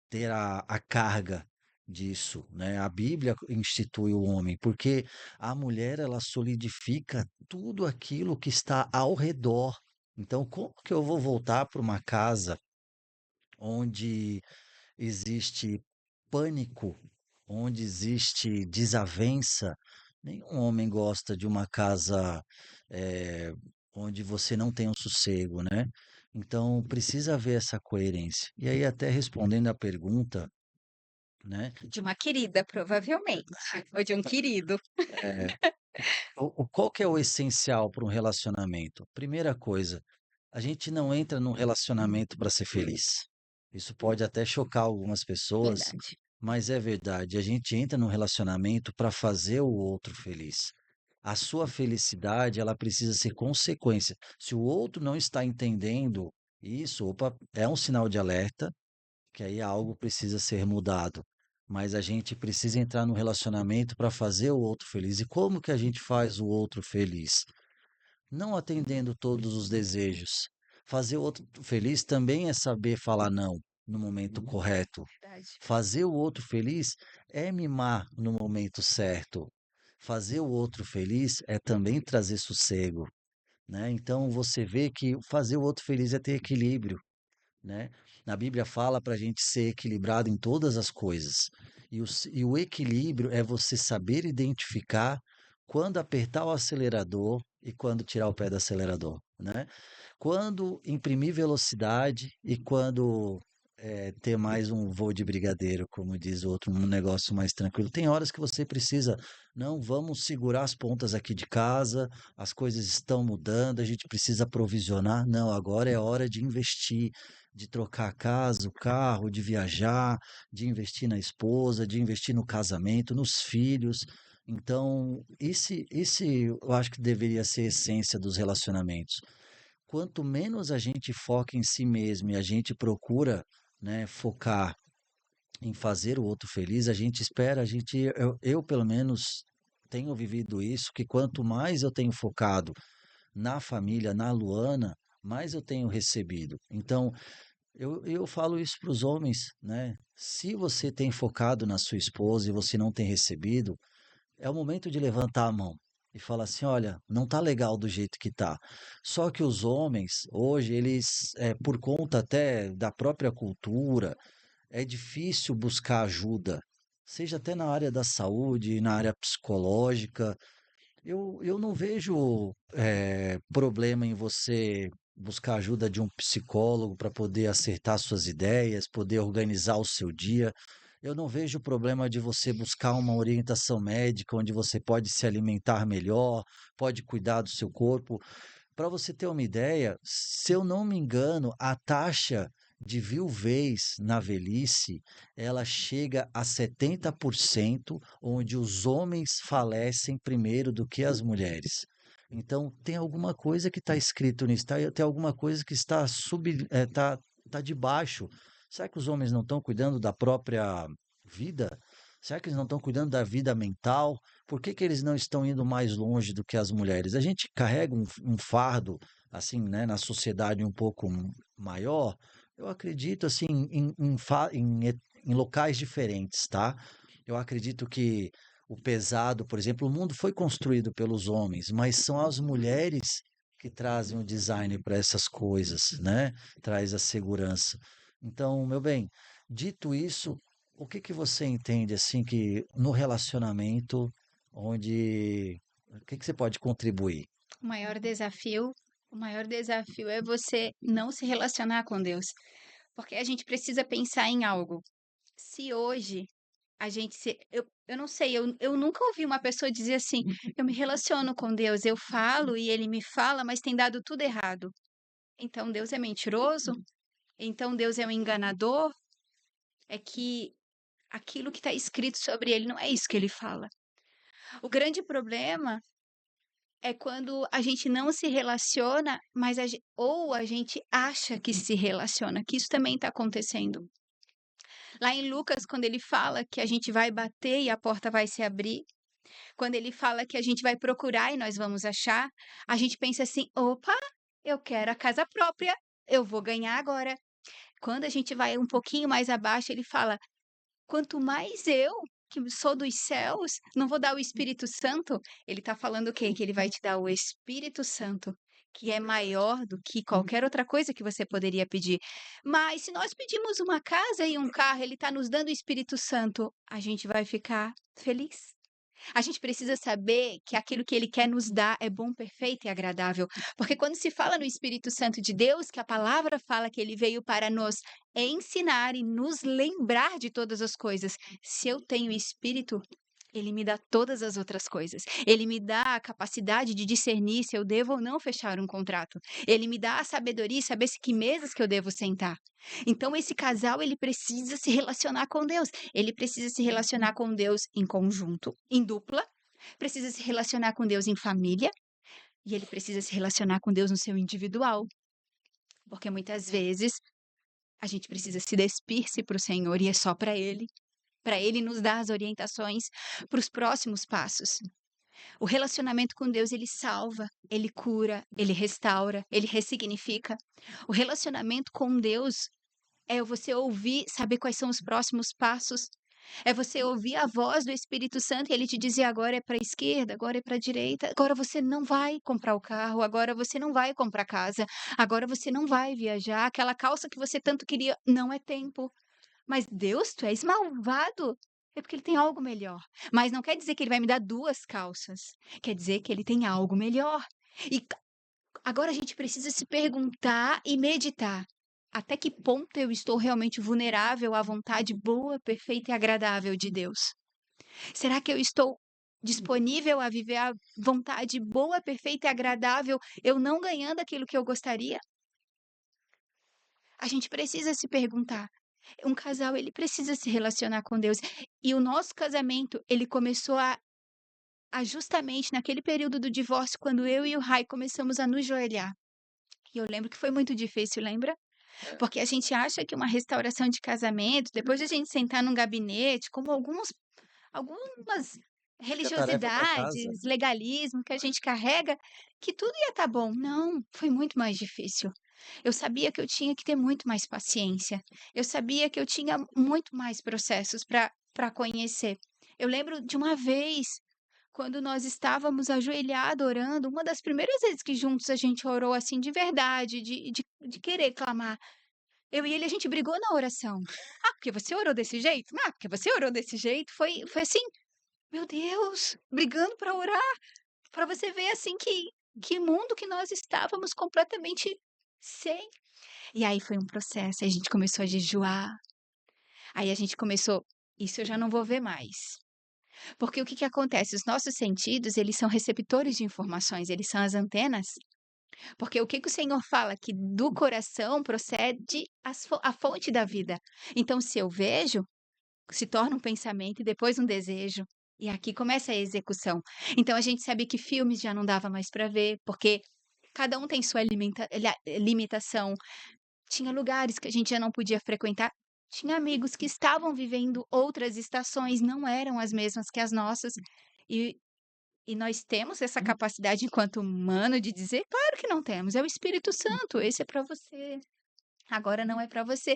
ter a carga disso, né? A Bíblia institui o homem, porque a mulher ela solidifica tudo aquilo que está ao redor. Então, como que eu vou voltar para uma casa onde existe pânico, onde existe desavença? Nenhum homem gosta de uma casa eh, onde você não tem um sossego, né? Então precisa haver essa coerência. E aí, até respondendo a pergunta, né? De uma querida, provavelmente. Ou de um querido. Qual que é o essencial para um relacionamento? Primeira coisa, a gente não entra num relacionamento para ser feliz. Isso pode até chocar algumas pessoas, Verdade. mas é verdade. A gente entra num relacionamento para fazer o outro feliz. A sua felicidade, ela precisa ser consequência. Se o outro não está entendendo isso, opa, é um sinal de alerta que aí algo precisa ser mudado. Mas a gente precisa entrar no relacionamento para fazer o outro feliz. E como que a gente faz o outro feliz? Não atendendo todos os desejos. Fazer o outro feliz também é saber falar não no momento correto. Verdade. Fazer o outro feliz é mimar no momento certo. Fazer o outro feliz é também trazer sossego, né? Então você vê que fazer o outro feliz é ter equilíbrio, né? Na Bíblia fala para a gente ser equilibrado em todas as coisas. E o equilíbrio é você saber identificar quando apertar o acelerador e quando tirar o pé do acelerador, né? Quando imprimir velocidade e quando ter mais um voo de brigadeiro, como diz o outro, um negócio mais tranquilo. Tem horas que você precisa, não, vamos segurar as pontas aqui de casa, as coisas estão mudando, a gente precisa provisionar. Não, agora é hora de investir, de trocar a casa, o carro, de viajar, de investir na esposa, de investir no casamento, nos filhos. Então, esse eu acho que deveria ser a essência dos relacionamentos. Quanto menos a gente foca em si mesmo e a gente procura, né, focar em fazer o outro feliz, a gente espera, eu pelo menos tenho vivido isso, que quanto mais eu tenho focado na família, na Luana, mais eu tenho recebido. Então, eu falo isso para os homens, né? Se você tem focado na sua esposa e você não tem recebido, é o momento de levantar a mão e falar assim: olha, não tá legal do jeito que tá. Só que os homens, hoje, eles, por conta até da própria cultura, é difícil buscar ajuda, seja até na área da saúde, na área psicológica. Eu não vejo problema em você buscar ajuda de um psicólogo para poder acertar suas ideias, poder organizar o seu dia. Eu não vejo problema de você buscar uma orientação médica onde você pode se alimentar melhor, pode cuidar do seu corpo. Para você ter uma ideia, se eu não me engano, a taxa de viuvez na velhice, ela chega a 70%, onde os homens falecem primeiro do que as mulheres. Então, tem alguma coisa que está escrito nisso, tem alguma coisa que está tá debaixo. Será que os homens não estão cuidando da própria vida? Será que eles não estão cuidando da vida mental? Por que que eles não estão indo mais longe do que as mulheres? A gente carrega um fardo, assim, né, na sociedade um pouco maior, eu acredito, assim, em locais diferentes, tá? Eu acredito que o pesado, por exemplo, o mundo foi construído pelos homens, mas são as mulheres que trazem o design para essas coisas, né? Traz a segurança. Então, meu bem, dito isso, o que que você entende assim que no relacionamento onde o que que você pode contribuir? O maior desafio, o maior desafio é você não se relacionar com Deus, porque a gente precisa pensar em algo. Se hoje a gente se eu não sei, eu nunca ouvi uma pessoa dizer assim: "Eu me relaciono com Deus, eu falo e ele me fala, mas tem dado tudo errado". Então Deus é mentiroso? Então Deus é um enganador? É que aquilo que está escrito sobre ele não é isso que ele fala. O grande problema é quando a gente não se relaciona, mas ou a gente acha que se relaciona, que isso também está acontecendo. Lá em Lucas, quando ele fala que a gente vai bater e a porta vai se abrir, quando ele fala que a gente vai procurar e nós vamos achar, a gente pensa assim: opa, eu quero a casa própria, eu vou ganhar agora. Quando a gente vai um pouquinho mais abaixo, ele fala: quanto mais eu, que sou dos céus, não vou dar o Espírito Santo, ele está falando o quê? Que ele vai te dar o Espírito Santo, que é maior do que qualquer outra coisa que você poderia pedir. Mas se nós pedimos uma casa e um carro, ele está nos dando o Espírito Santo, a gente vai ficar feliz? A gente precisa saber que aquilo que ele quer nos dar é bom, perfeito e agradável. Porque quando se fala no Espírito Santo de Deus, que a palavra fala que ele veio para nos ensinar e nos lembrar de todas as coisas. Se eu tenho espírito, Ele me dá todas as outras coisas. Ele me dá a capacidade de discernir se eu devo ou não fechar um contrato. Ele me dá a sabedoria e saber se que mesas que eu devo sentar. Então esse casal, ele precisa se relacionar com Deus. Ele precisa se relacionar com Deus em conjunto, em dupla, precisa se relacionar com Deus em família e ele precisa se relacionar com Deus no seu individual, porque muitas vezes a gente precisa se despir-se para o Senhor e é só para Ele nos dar as orientações para os próximos passos. O relacionamento com Deus, ele salva, ele cura, ele restaura, ele ressignifica. O relacionamento com Deus é você ouvir, saber quais são os próximos passos. É você ouvir a voz do Espírito Santo e ele te dizer agora é para a esquerda, agora é para a direita, agora você não vai comprar o carro, agora você não vai comprar casa, agora você não vai viajar, aquela calça que você tanto queria, não é tempo. Mas Deus, tu és malvado. É porque ele tem algo melhor. Mas não quer dizer que ele vai me dar 2 calças. Quer dizer que ele tem algo melhor. E agora a gente precisa se perguntar e meditar. Até que ponto eu estou realmente vulnerável à vontade boa, perfeita e agradável de Deus? Será que eu estou disponível a viver a vontade boa, perfeita e agradável, eu não ganhando aquilo que eu gostaria? A gente precisa se perguntar. Um casal, ele precisa se relacionar com Deus. E o nosso casamento, ele começou a justamente naquele período do divórcio, quando eu e o Rai começamos a nos joelhar. E eu lembro que foi muito difícil, lembra? É, Porque a gente acha que uma restauração de casamento, depois de a gente sentar num gabinete, como algumas fica a tarefa para casa. religiosidades, legalismo que a gente carrega, que tudo ia estar bom. Não, foi muito mais difícil. Eu sabia que eu tinha que ter muito mais paciência. Eu sabia que eu tinha muito mais processos para conhecer. Eu lembro de uma vez, quando nós estávamos ajoelhados orando, uma das primeiras vezes que juntos a gente orou assim de verdade, de querer clamar. Eu e ele, a gente brigou na oração. Ah, porque você orou desse jeito? Ah, porque você orou desse jeito. Foi assim, meu Deus, brigando para orar, para você ver assim que mundo que nós estávamos completamente sem. E aí foi um processo, aí a gente começou a jejuar, aí a gente começou, isso eu já não vou ver mais. Porque o que que acontece? Os nossos sentidos, eles são receptores de informações, eles são as antenas. Porque o que que o Senhor fala? Que do coração procede a fonte da vida. Então, se eu vejo, se torna um pensamento e depois um desejo. E aqui começa a execução. Então a gente sabe que filmes já não dava mais para ver, porque cada um tem sua limitação. Tinha lugares que a gente já não podia frequentar. Tinha amigos que estavam vivendo outras estações, não eram as mesmas que as nossas. E, e nós temos essa capacidade enquanto humano de dizer, claro que não temos, é o Espírito Santo, esse é para você. Agora não é para você.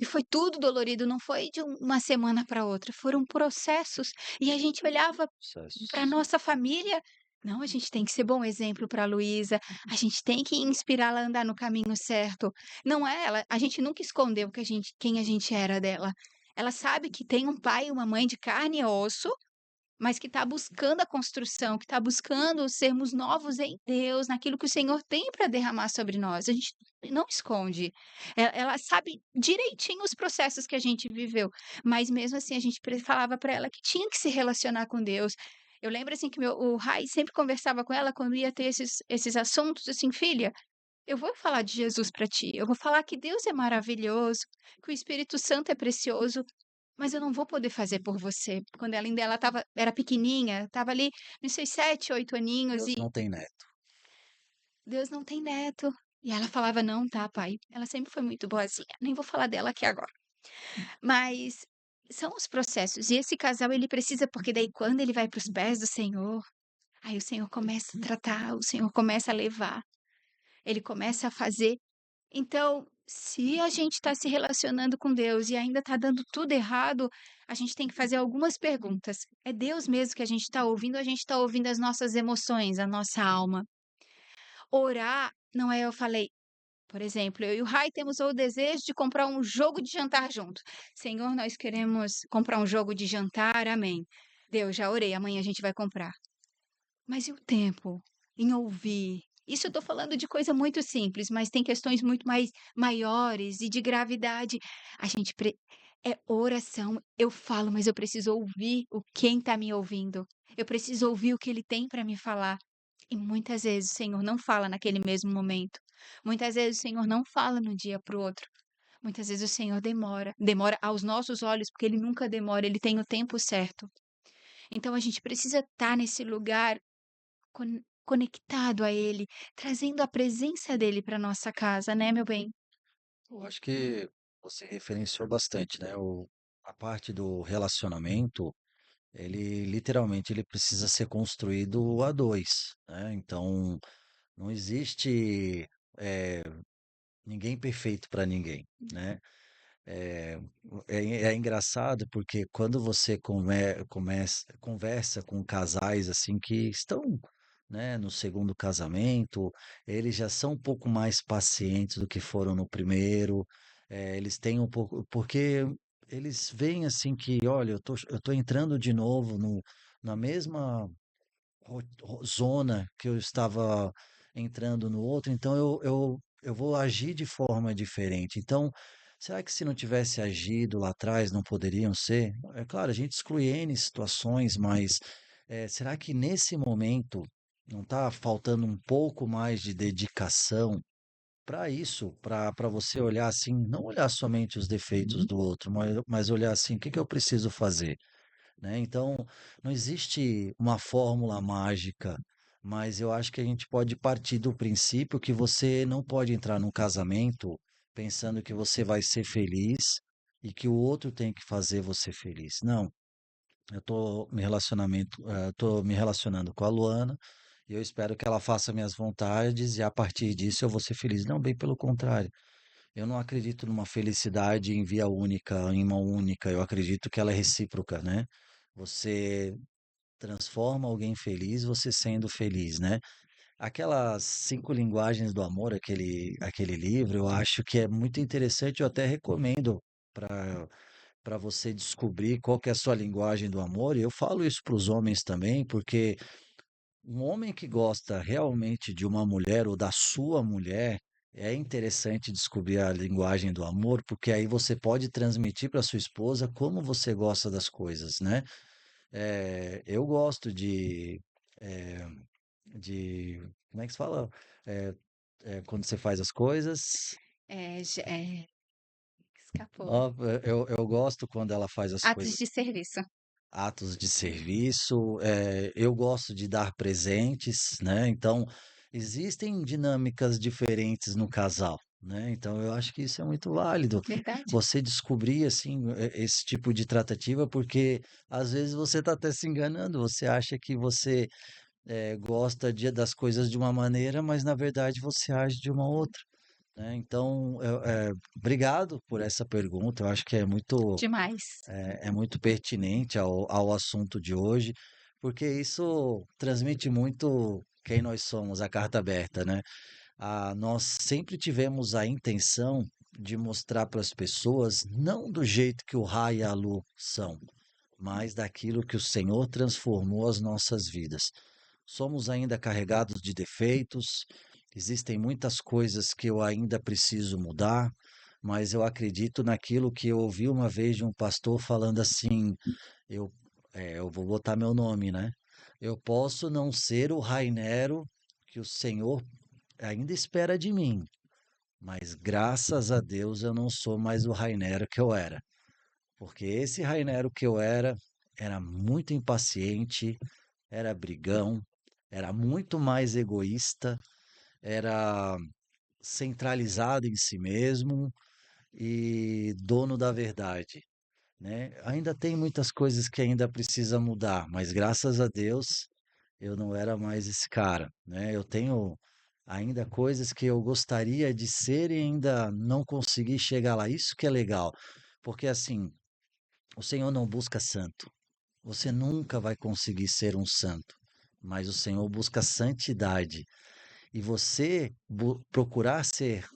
E foi tudo dolorido, não foi de uma semana para outra, foram processos. E a gente olhava para Processos. nossa família, não, a gente tem que ser bom exemplo para a Luísa, a gente tem que inspirá-la a andar no caminho certo. Não é ela, a gente nunca escondeu quem a gente era dela. Ela sabe que tem um pai e uma mãe de carne e osso, mas que está buscando a construção, que está buscando sermos novos em Deus, naquilo que o Senhor tem para derramar sobre nós. A gente não esconde. Ela sabe direitinho os processos que a gente viveu, mas mesmo assim a gente falava para ela que tinha que se relacionar com Deus. Eu lembro assim que o Rai sempre conversava com ela quando ia ter esses assuntos, assim, filha, eu vou falar de Jesus para ti, eu vou falar que Deus é maravilhoso, que o Espírito Santo é precioso, mas eu não vou poder fazer por você. Quando ela era pequenininha, estava ali nos seus 7, 8 aninhos Deus e não tem neto. Deus não tem neto. E ela falava: "Não, tá, pai". Ela sempre foi muito boazinha, nem vou falar dela aqui agora. Mas são os processos, e esse casal ele precisa porque daí quando ele vai para os pés do Senhor, aí o Senhor começa a tratar, o Senhor começa a levar, ele começa a fazer. Então, se a gente está se relacionando com Deus e ainda está dando tudo errado, a gente tem que fazer algumas perguntas. É Deus mesmo que a gente está ouvindo ou a gente está ouvindo as nossas emoções, a nossa alma? Orar não é eu falei, por exemplo, eu e o Rai temos o desejo de comprar um jogo de jantar junto. Senhor, nós queremos comprar um jogo de jantar, amém. Deus, já orei, amanhã a gente vai comprar. Mas e o tempo em ouvir? Isso eu estou falando de coisa muito simples, mas tem questões muito mais maiores e de gravidade. A gente É oração. Eu falo, mas eu preciso ouvir o quem está me ouvindo. Eu preciso ouvir o que ele tem para me falar. E muitas vezes o Senhor não fala naquele mesmo momento. Muitas vezes o Senhor não fala no dia para o outro. Muitas vezes o Senhor demora. Demora aos nossos olhos, porque ele nunca demora, ele tem o tempo certo. Então a gente precisa estar nesse lugar conectado a ele, trazendo a presença dele para nossa casa, né, meu bem? Eu acho que você referenciou bastante, né? A parte do relacionamento, ele literalmente ele precisa ser construído a dois, né? Então, não existe eh, ninguém perfeito para ninguém, né? É, é engraçado porque quando você conversa com casais assim que estão, né, no segundo casamento, eles já são um pouco mais pacientes do que foram no primeiro, eles têm um pouco, porque eles veem assim que, olha, eu tô entrando de novo na mesma zona que eu estava entrando no outro, então eu vou agir de forma diferente. Então, será que se não tivesse agido lá atrás, não poderiam ser? É claro, a gente exclui N situações, mas será que nesse momento não está faltando um pouco mais de dedicação para isso, para você olhar assim, não olhar somente os defeitos do outro, mas olhar assim, o que que eu preciso fazer? Né? Então, não existe uma fórmula mágica, mas eu acho que a gente pode partir do princípio que você não pode entrar num casamento pensando que você vai ser feliz e que o outro tem que fazer você feliz. Não, tô me relacionando com a Luana e eu espero que ela faça minhas vontades e a partir disso eu vou ser feliz. Não, bem pelo contrário. Eu não acredito numa felicidade em via única, em mão única. Eu acredito que ela é recíproca, né? Você transforma alguém feliz, você sendo feliz, né? Aquelas 5 linguagens do amor, aquele livro, eu acho que é muito interessante. Eu até recomendo para você descobrir qual que é a sua linguagem do amor. E eu falo isso para os homens também, porque um homem que gosta realmente de uma mulher ou da sua mulher, é interessante descobrir a linguagem do amor, porque aí você pode transmitir para sua esposa como você gosta das coisas, né? Eu gosto eh, como é que se fala? Eh, quando você faz as coisas. Escapou. Ó, eu gosto quando ela faz as Atos coisas, de serviço. atos de serviço, eu gosto de dar presentes, né? Então, existem dinâmicas diferentes no casal, né? Então, eu acho que isso é muito válido. Verdade. Você descobrir, assim, esse tipo de tratativa, porque às vezes você está até se enganando, você acha que você gosta das coisas de uma maneira, mas na verdade você age de uma outra, né? Então, obrigado por essa pergunta, eu acho que Demais. é muito pertinente ao assunto de hoje, porque isso transmite muito quem nós somos, a carta aberta, né? Nós sempre tivemos a intenção de mostrar para as pessoas, não do jeito que o Ra e a Lu são, mas daquilo que o Senhor transformou as nossas vidas. Somos ainda carregados de defeitos, existem muitas coisas que eu ainda preciso mudar, mas eu acredito naquilo que eu ouvi uma vez de um pastor falando assim: eu, eu vou botar meu nome, né? Eu posso não ser o Rainero que o Senhor ainda espera de mim, mas graças a Deus eu não sou mais o Rainero que eu era, porque esse Rainero que eu era muito impaciente, era brigão, era muito mais egoísta, era centralizado em si mesmo e dono da verdade, né? Ainda tem muitas coisas que ainda precisa mudar, mas graças a Deus eu não era mais esse cara, né? Eu tenho ainda coisas que eu gostaria de ser e ainda não consegui chegar lá. Isso que é legal, porque assim, o Senhor não busca santo. Você nunca vai conseguir ser um santo, mas o Senhor busca santidade. E você procurar ser,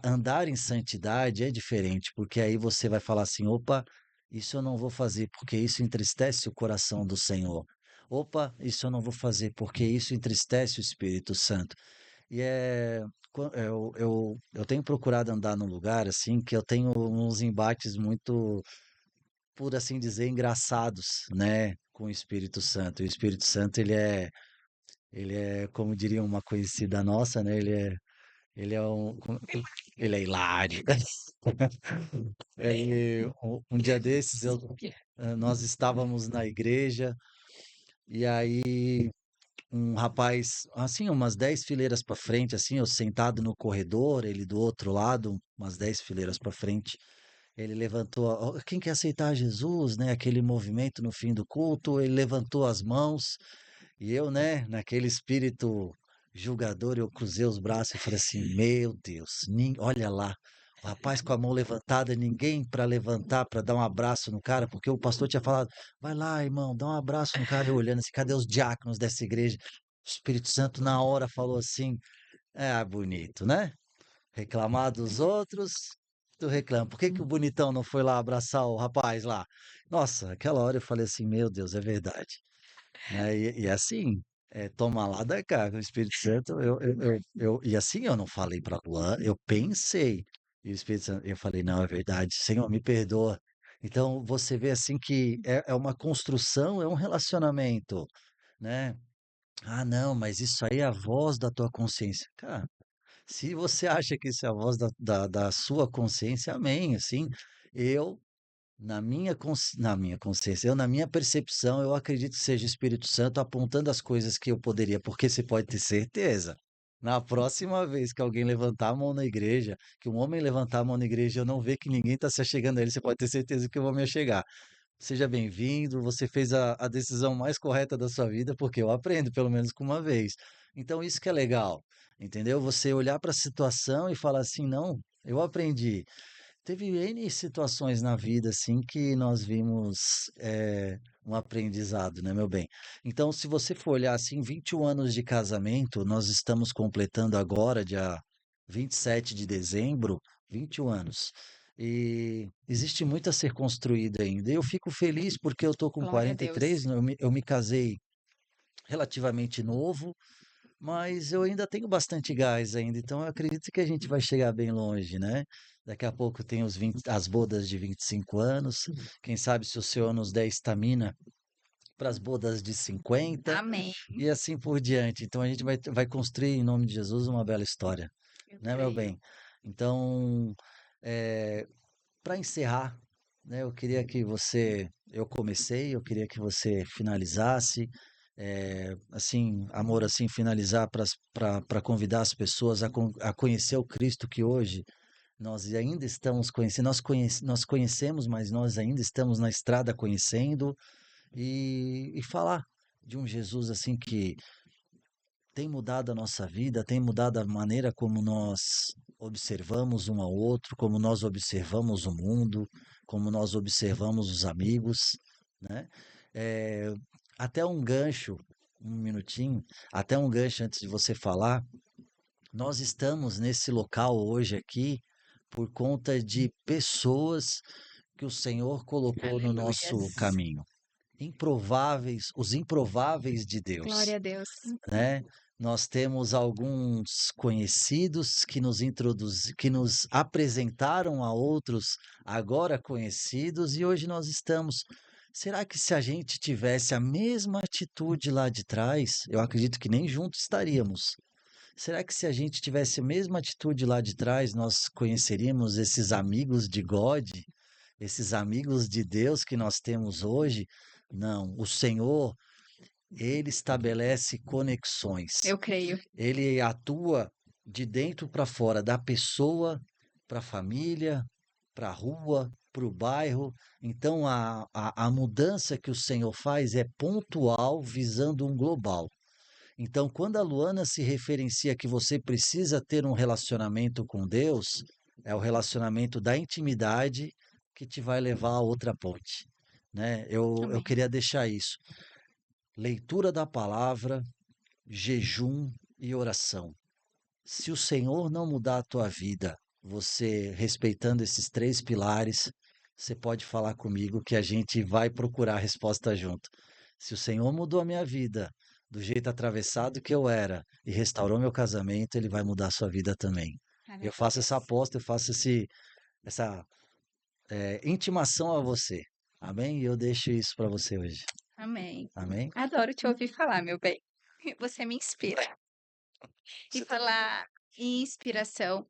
andar em santidade é diferente, porque aí você vai falar assim: opa, isso eu não vou fazer, porque isso entristece o coração do Senhor. Opa, isso eu não vou fazer, porque isso entristece o Espírito Santo. E eu tenho procurado andar num lugar assim que eu tenho uns embates muito, por assim dizer, engraçados, né, com o Espírito Santo. O Espírito Santo, ele é, como diria uma conhecida nossa, né, ele é ele é hilário. Um dia desses, nós estávamos na igreja e aí um rapaz, assim, umas 10 fileiras para frente, assim, eu sentado no corredor, ele do outro lado, umas 10 fileiras para frente, ele levantou, "Ó, quem quer aceitar Jesus, né? Aquele movimento no fim do culto, ele levantou as mãos e eu, né, naquele espírito julgador, eu cruzei os braços e falei assim: Meu Deus, olha lá, o rapaz com a mão levantada, ninguém para levantar, para dar um abraço no cara, porque o pastor tinha falado: Vai lá, irmão, dá um abraço no cara. Eu olhando assim: Cadê os diáconos dessa igreja? O Espírito Santo, na hora, falou assim: bonito, né? Reclamar dos outros, tu reclama. Por que que o bonitão não foi lá abraçar o rapaz lá? Nossa, aquela hora eu falei assim: Meu Deus, é verdade, né? E assim, toma lá da cá, com o Espírito Santo, e assim eu não falei para Luan, eu pensei, e o Espírito Santo, eu falei, não, é verdade, Senhor, me perdoa. Então você vê assim que é uma construção, é um relacionamento, né? Ah, não, mas isso aí é a voz da tua consciência. Cara, se você acha que isso é a voz da sua consciência, amém. Assim, eu na minha consciência, eu na minha percepção, eu acredito que seja o Espírito Santo apontando as coisas que eu poderia, porque você pode ter certeza. Na próxima vez que alguém levantar a mão na igreja, que um homem levantar a mão na igreja, e eu não ver que ninguém está se achegando a ele, você pode ter certeza que eu vou me achegar. Seja bem-vindo, você fez a decisão mais correta da sua vida, porque eu aprendo pelo menos com uma vez. Então, isso que é legal, entendeu? Você olhar para a situação e falar assim, não, eu aprendi. Teve N situações na vida, assim, que nós vimos um aprendizado, né, meu bem? Então, se você for olhar, assim, 21 anos de casamento, nós estamos completando agora, dia 27 de dezembro, 21 anos. E existe muito a ser construído ainda. Eu fico feliz porque eu tô com Glória a 43, Deus. né, eu me casei relativamente novo, mas eu ainda tenho bastante gás ainda, então eu acredito que a gente vai chegar bem longe, né? Daqui a pouco tem as bodas de 25 anos, quem sabe se o Senhor nos der estamina para as bodas de 50 Amém. e assim por diante. Então a gente vai construir em nome de Jesus uma bela história, Eu né, meu creio. bem? Então, para encerrar, né, eu comecei, eu queria que você finalizasse, assim, amor, assim, finalizar para convidar as pessoas a conhecer o Cristo que hoje nós ainda estamos conhecendo, nós conhecemos, mas nós ainda estamos na estrada conhecendo, e falar de um Jesus assim que tem mudado a nossa vida, tem mudado a maneira como nós observamos um ao outro, como nós observamos o mundo, como nós observamos os amigos, né? Eh, até um gancho, um minutinho, até um gancho antes de você falar. Nós estamos nesse local hoje aqui por conta de pessoas que o Senhor colocou no nosso Aleluias. caminho. Improváveis, os improváveis de Deus, Glória a Deus. né? Nós temos alguns conhecidos que nos apresentaram a outros agora conhecidos e hoje nós estamos. Será que se a gente tivesse a mesma atitude lá de trás, eu acredito que nem juntos estaríamos. Será que se a gente tivesse a mesma atitude lá de trás, nós conheceríamos esses amigos de God, esses amigos de Deus que nós temos hoje? Não, o Senhor, ele estabelece conexões. Eu creio. Ele atua de dentro para fora, da pessoa para a família, para a rua, para o bairro. Então, a mudança que o Senhor faz é pontual, visando um global. Então, quando a Luana se referencia que você precisa ter um relacionamento com Deus, é o relacionamento da intimidade que te vai levar a outra ponte, né? Eu Amém. queria deixar isso. Leitura da palavra, jejum e oração. Se o Senhor não mudar a tua vida, você respeitando esses três pilares, você pode falar comigo que a gente vai procurar a resposta junto. Se o Senhor mudou a minha vida, do jeito atravessado que eu era e restaurou meu casamento, ele vai mudar a sua vida também. Eu faço Aleluia. essa aposta, eu faço essa intimação a você. Amém? E eu deixo isso para você hoje. Amém. Amém? Adoro te ouvir falar, meu bem. Você me inspira. E Você também. falar em inspiração,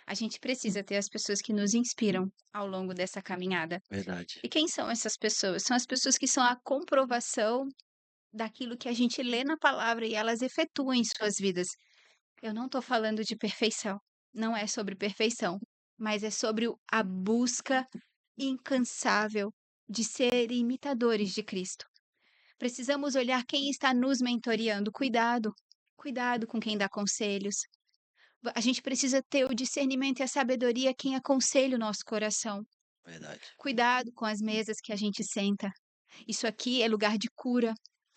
a gente precisa ter as pessoas que nos inspiram ao longo dessa caminhada. Verdade. E quem são essas pessoas? São as pessoas que são a comprovação daquilo que a gente lê na palavra e elas efetuam em suas vidas. Eu não estou falando de perfeição, não é sobre perfeição, mas é sobre a busca incansável de ser imitadores de Cristo. Precisamos olhar quem está nos mentoreando. Cuidado, cuidado com quem dá conselhos. A gente precisa ter o discernimento e a sabedoria quem aconselha o nosso coração. Verdade. Cuidado com as mesas que a gente senta. Isso aqui é lugar de cura,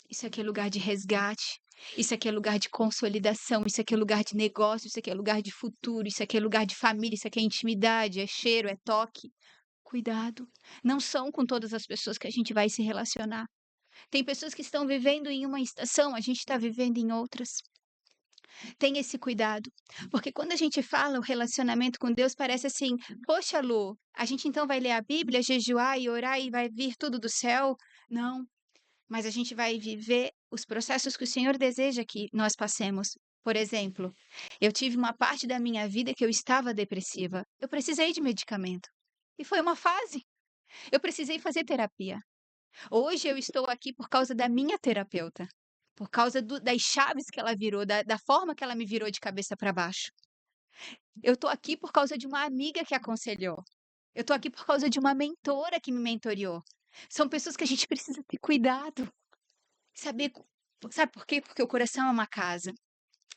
isso aqui é lugar de resgate, isso aqui é lugar de consolidação, isso aqui é lugar de negócio, isso aqui é lugar de futuro, isso aqui é lugar de família, isso aqui é intimidade, é cheiro, é toque. Cuidado. Não são com todas as pessoas que a gente vai se relacionar. Tem pessoas que estão vivendo em uma estação, a gente está vivendo em outras. Tenha esse cuidado, porque quando a gente fala o relacionamento com Deus, parece assim: poxa, Lu, a gente então vai ler a Bíblia, jejuar e orar e vai vir tudo do céu? Não, mas a gente vai viver os processos que o Senhor deseja que nós passemos. Por exemplo, eu tive uma parte da minha vida que eu estava depressiva. Eu precisei de medicamento. E foi uma fase. Eu precisei fazer terapia. Hoje eu estou aqui por causa da minha terapeuta, por causa das chaves que ela virou, da forma que ela me virou de cabeça para baixo. Eu estou aqui por causa de uma amiga que aconselhou. Eu estou aqui por causa de uma mentora que me mentoreou. São pessoas que a gente precisa ter cuidado. Saber, sabe por quê? Porque o coração é uma casa.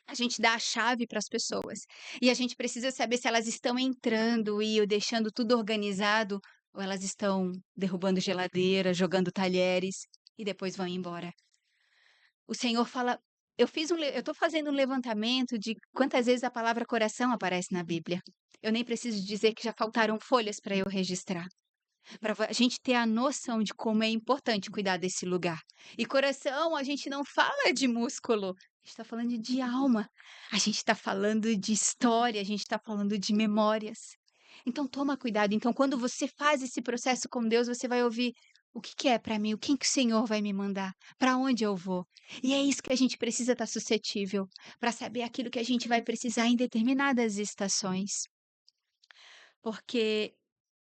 A gente dá a chave para as pessoas. E a gente precisa saber se elas estão entrando e deixando tudo organizado ou elas estão derrubando geladeira, jogando talheres e depois vão embora. O Senhor fala, eu estou fazendo um levantamento de quantas vezes a palavra coração aparece na Bíblia. Eu nem preciso dizer que já faltaram folhas para eu registrar, para a gente ter a noção de como é importante cuidar desse lugar. E coração, a gente não fala de músculo, a gente está falando de alma, a gente está falando de história, a gente está falando de memórias. Então toma cuidado. Então, quando você faz esse processo com Deus, você vai ouvir o que que é para mim, o que que o Senhor vai me mandar, para onde eu vou. E é isso que a gente precisa estar suscetível, para saber aquilo que a gente vai precisar em determinadas estações. Porque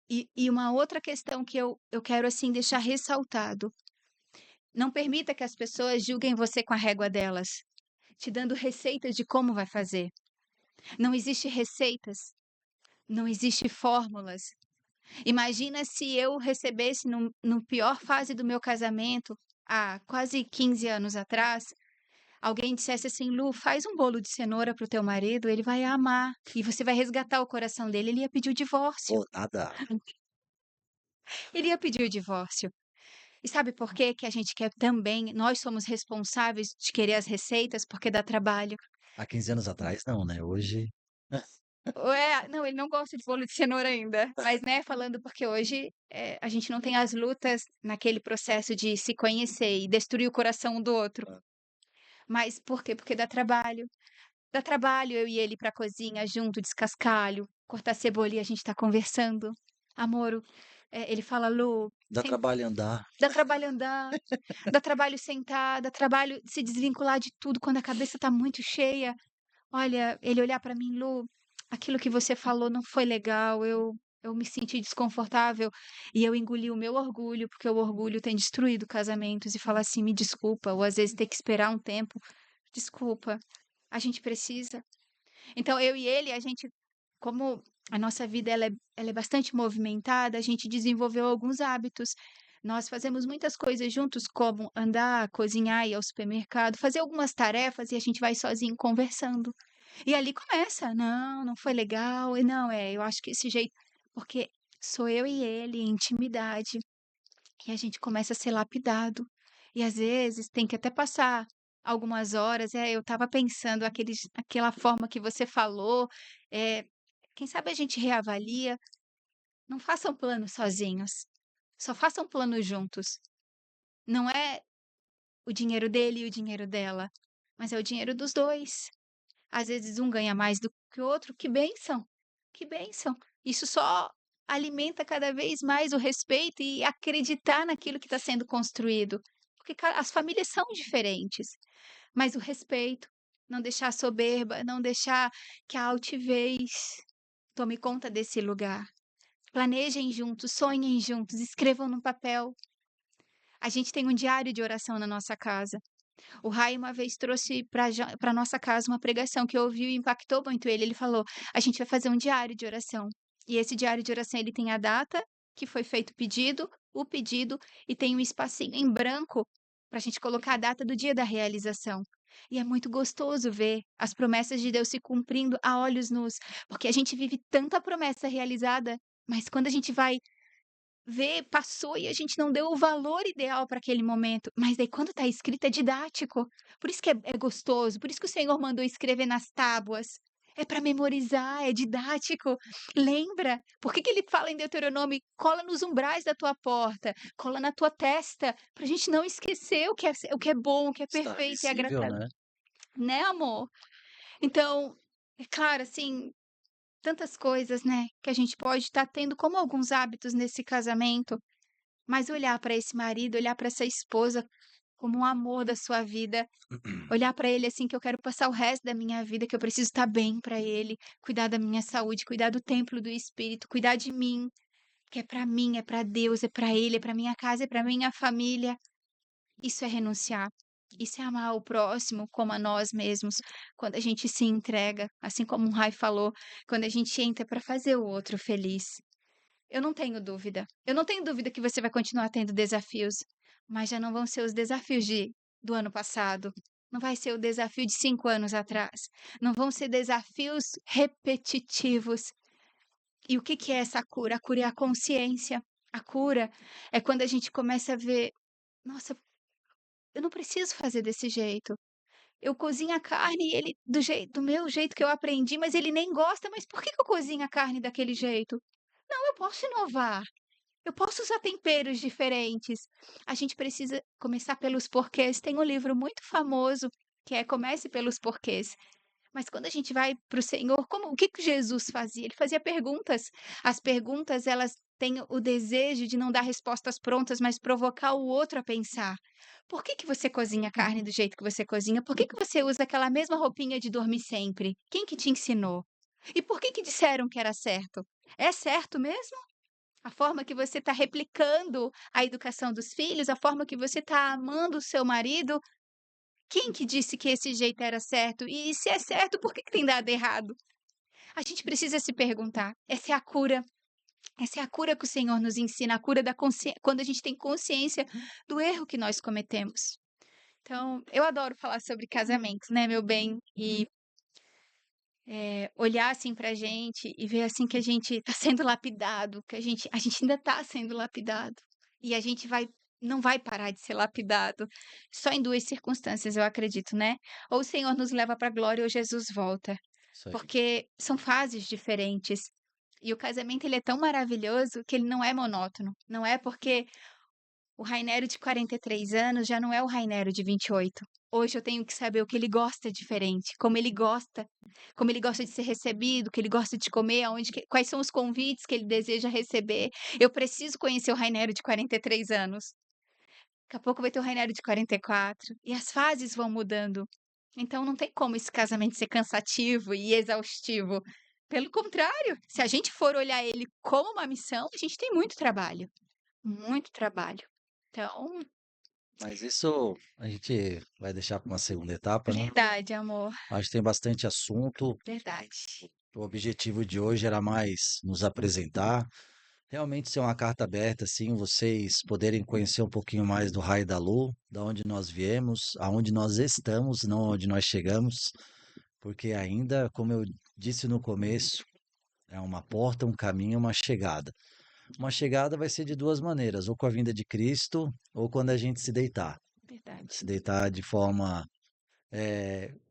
e uma outra questão que eu quero, assim, deixar ressaltado: não permita que as pessoas julguem você com a régua delas, te dando receitas de como vai fazer. Não existe receitas, não existe fórmulas. Imagina se eu recebesse no pior fase do meu casamento, há quase 15 anos atrás, alguém dissesse assim: "Lu, faz um bolo de cenoura para o teu marido, ele vai amar, e você vai resgatar o coração dele", ele ia pedir o divórcio. Pô, nada. Ele ia pedir o divórcio. E sabe por quê que a gente quer também nós somos responsáveis de querer as receitas, porque dá trabalho. Há 15 anos atrás, não, né? Hoje, Não, ele não gosta de bolo de cenoura ainda, mas, né, falando porque hoje, a gente não tem as lutas naquele processo de se conhecer e destruir o coração um do outro. Mas por quê? Porque dá trabalho. Dá trabalho eu e ele ir pra cozinha junto, descascar alho, cortar cebola e a gente tá conversando. Amor, ele fala: "Lu, dá trabalho andar. dá trabalho andar, dá trabalho sentar, dá trabalho se desvincular de tudo quando a cabeça tá muito cheia. Olha, ele olhar pra mim: "Lu, aquilo que você falou não foi legal, eu me senti desconfortável", e eu engoli o meu orgulho, porque o orgulho tem destruído casamentos, e falar assim: "Me desculpa", ou às vezes ter que esperar um tempo: "Desculpa, a gente precisa". Então eu e ele, a gente como a nossa vida ela é bastante movimentada, a gente desenvolveu alguns hábitos. Nós fazemos muitas coisas juntos, como andar, cozinhar, ir ao supermercado, fazer algumas tarefas e a gente vai sozinho conversando. E ali começa: "Não, não foi legal", e "Não, eu acho que esse jeito", porque sou eu e ele em intimidade, e a gente começa a ser lapidado. E às vezes tem que até passar algumas horas, eu estava pensando aquela forma que você falou, eh, quem sabe a gente reavalia. Não façam planos sozinhos, só façam planos juntos. Não é o dinheiro dele e o dinheiro dela, mas é o dinheiro dos 2. Às vezes um ganha mais do que o outro, que bênção, que bênção. Isso só alimenta cada vez mais o respeito e acreditar naquilo que está sendo construído, porque as famílias são diferentes, mas o respeito, não deixar a soberba, não deixar que a altivez tome conta desse lugar. Planejem juntos, sonhem juntos, escrevam no papel. A gente tem um diário de oração na nossa casa. O Rai uma vez trouxe para nossa casa uma pregação que eu ouvi e impactou muito ele. Ele falou: "A gente vai fazer um diário de oração". E esse diário de oração, ele tem a data que foi feito o pedido e tem um espacinho em branco para a gente colocar a data do dia da realização. E é muito gostoso ver as promessas de Deus se cumprindo a olhos nus, porque a gente vive tanta promessa realizada, mas quando a gente vai ver, passou e a gente não deu o valor ideal para aquele momento, mas daí quando está escrito é didático, por isso que é gostoso, por isso que o Senhor mandou escrever nas tábuas, é para memorizar, é didático. Lembra, por que que ele fala em Deuteronômio: "Cola nos umbrais da tua porta, cola na tua testa", para a gente não esquecer o que é bom, o que é Está perfeito e visível, agradável, né? né, amor? Então, é claro, assim, tantas coisas, né, que a gente pode estar tendo como alguns hábitos nesse casamento, mas olhar para esse marido, olhar para essa esposa como um amor da sua vida, olhar para ele assim que eu quero passar o resto da minha vida, que eu preciso estar bem para ele, cuidar da minha saúde, cuidar do templo do espírito, cuidar de mim, que é para mim, é para Deus, é para ele, é para minha casa, é para minha família. Isso é renunciar. Isso é amar o próximo como a nós mesmos, quando a gente se entrega, assim como o Rai falou, quando a gente entra para fazer o outro feliz. Eu não tenho dúvida. Eu não tenho dúvida que você vai continuar tendo desafios, mas já não vão ser os desafios do ano passado. Não vai ser o desafio de 5 anos atrás. Não vão ser desafios repetitivos. E o que que é essa cura? A cura é a consciência. A cura é quando a gente começa a ver, nossa, eu não preciso fazer desse jeito. Eu cozinho a carne e ele do meu jeito que eu aprendi, mas ele nem gosta, mas por que que eu cozinho a carne daquele jeito? Não, eu posso inovar. Eu posso usar temperos diferentes. A gente precisa começar pelos porquês. Tem um livro muito famoso que é Comece pelos Porquês. Mas quando a gente vai para o Senhor, como o que que Jesus fazia? Ele fazia perguntas. As perguntas, elas têm o desejo de não dar respostas prontas, mas provocar o outro a pensar. Por que que você cozinha carne do jeito que você cozinha? Por que que você usa aquela mesma roupinha de dormir sempre? Quem que te ensinou? E por que que disseram que era certo? É certo mesmo? A forma que você está replicando a educação dos filhos, a forma que você está amando o seu marido, quem que disse que esse jeito era certo? E se é certo, por que que tem dado errado? A gente precisa se perguntar. Essa é a cura. Essa é a cura que o Senhor nos ensina, a cura da consciência, quando a gente tem consciência do erro que nós cometemos. Então, eu adoro falar sobre casamentos, né, meu bem? E olhar assim pra gente e ver assim que a gente está sendo lapidado, que a gente ainda está sendo lapidado. E a gente não vai parar de ser lapidado. Só em 2 circunstâncias, eu acredito, né? Ou o Senhor nos leva para a glória ou Jesus volta. Isso aí. Porque são fases diferentes. E o casamento ele é tão maravilhoso que ele não é monótono. Não é porque o Rainero de 43 anos já não é o Rainero de 28. Hoje eu tenho que saber o que ele gosta diferente, como ele gosta de ser recebido, o que ele gosta de comer, quais são os convites que ele deseja receber. Eu preciso conhecer o Rainero de 43 anos. Daqui a pouco vai ter o Rainero de 44 e as fases vão mudando. Então não tem como esse casamento ser cansativo e exaustivo. Pelo contrário, se a gente for olhar ele como uma missão, a gente tem muito trabalho. Muito trabalho. Então, Mas isso a gente vai deixar para uma segunda etapa, né? verdade, amor, Acho que tem bastante assunto. verdade. O objetivo de hoje era mais nos apresentar, realmente ser uma carta aberta, assim, vocês poderem conhecer um pouquinho mais do Raio da Lu, da onde nós viemos, aonde nós estamos, não onde nós chegamos, porque ainda, como eu disse no começo, é uma porta, um caminho, uma chegada. Uma chegada vai ser de duas maneiras, ou com a vinda de Cristo, ou quando a gente se deitar. Verdade. Se deitar de forma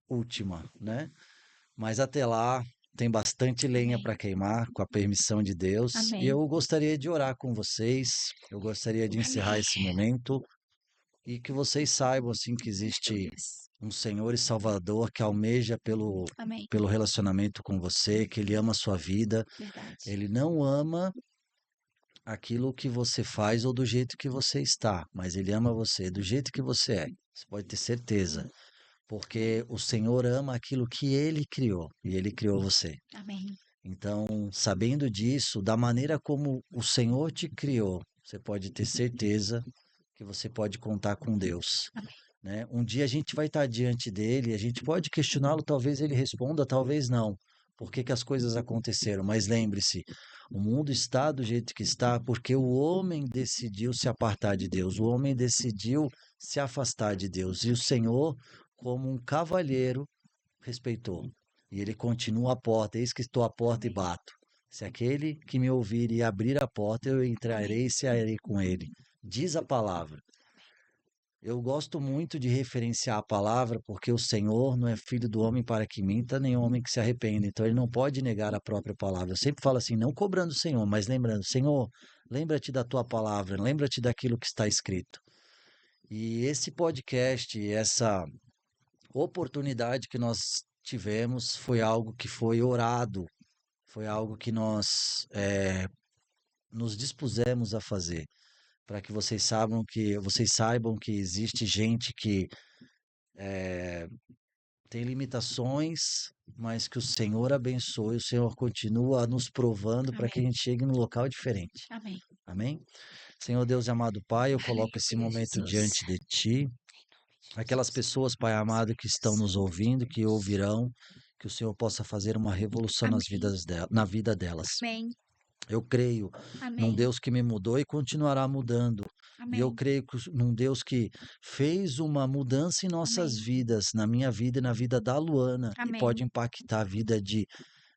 última, né? Mas até lá tem bastante lenha Amém. para queimar, com a permissão de Deus. E Amém. eu gostaria de orar com vocês. Eu gostaria de encerrar Amém. esse momento e que vocês saibam assim que existe Aleluias. um Senhor e Salvador que almeja Amém. pelo relacionamento com você, que ele ama a sua vida. Verdade. Ele não ama aquilo que você faz ou do jeito que você está, mas ele ama você do jeito que você é. Você pode ter certeza, porque o Senhor ama aquilo que ele criou e ele criou você. Amém. Então, sabendo disso, da maneira como o Senhor te criou, você pode ter certeza que você pode contar com Deus, Amém. né? Um dia a gente vai estar diante dele, a gente pode questioná-lo, talvez ele responda, talvez não. Por que que as coisas aconteceram? Mas lembre-se, o mundo está do jeito que está porque o homem decidiu se apartar de Deus, o homem decidiu se afastar de Deus, e o Senhor, como um cavalheiro, respeitou. E ele continua à porta, eis que estou à porta e Amém. bato. Se aquele que me ouvir e abrir a porta, eu entrarei Amém. e cearei com ele. Diz a palavra. Eu gosto muito de referenciar a palavra porque o Senhor não é filho do homem para que minta, nem homem que se arrependa. Então ele não pode negar a própria palavra. Eu sempre falo assim, não cobrando o Senhor, mas lembrando, Senhor, lembra-te da tua palavra, lembra-te daquilo que está escrito. E esse podcast, essa oportunidade que nós tivemos foi algo que foi orado, foi algo que nós nos dispusemos a fazer, para que vocês saibam que existe gente que tem limitações, mas que o Senhor abençoe, o Senhor continua nos provando para que a Amém. gente chegue num local diferente. Amém. Amém? Senhor Deus e amado Pai, eu coloco esse Aleluia, momento Jesus. diante de Ti. Aquelas Jesus. pessoas, Pai amado, que estão nos ouvindo, que ouvirão, que o Senhor possa fazer uma revolução Amém. na vida delas. Amém. Eu creio num Amém. Deus que me mudou e continuará mudando. E eu Amém. creio num Deus que fez uma mudança em nossas Amém. vidas, na minha vida e na vida da Luana, e pode Amém. impactar a vida de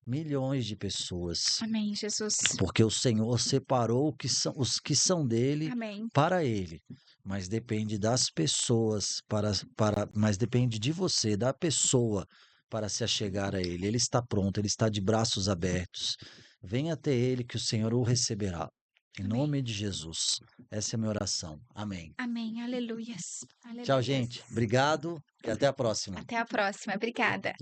milhões de pessoas. Amém, Jesus. Porque o Senhor separou os que são dele Amém. para ele. Mas depende das pessoas, mas depende de você, da pessoa, para se achegar a ele. Ele está pronto, ele está de braços abertos. Venha até ele que o Senhor o receberá. Em Amém. nome de Jesus. Essa é a minha oração. Amém. Amém. Aleluias. Tchau, Aleluias. gente. Obrigado e até a próxima. Até a próxima. Obrigada.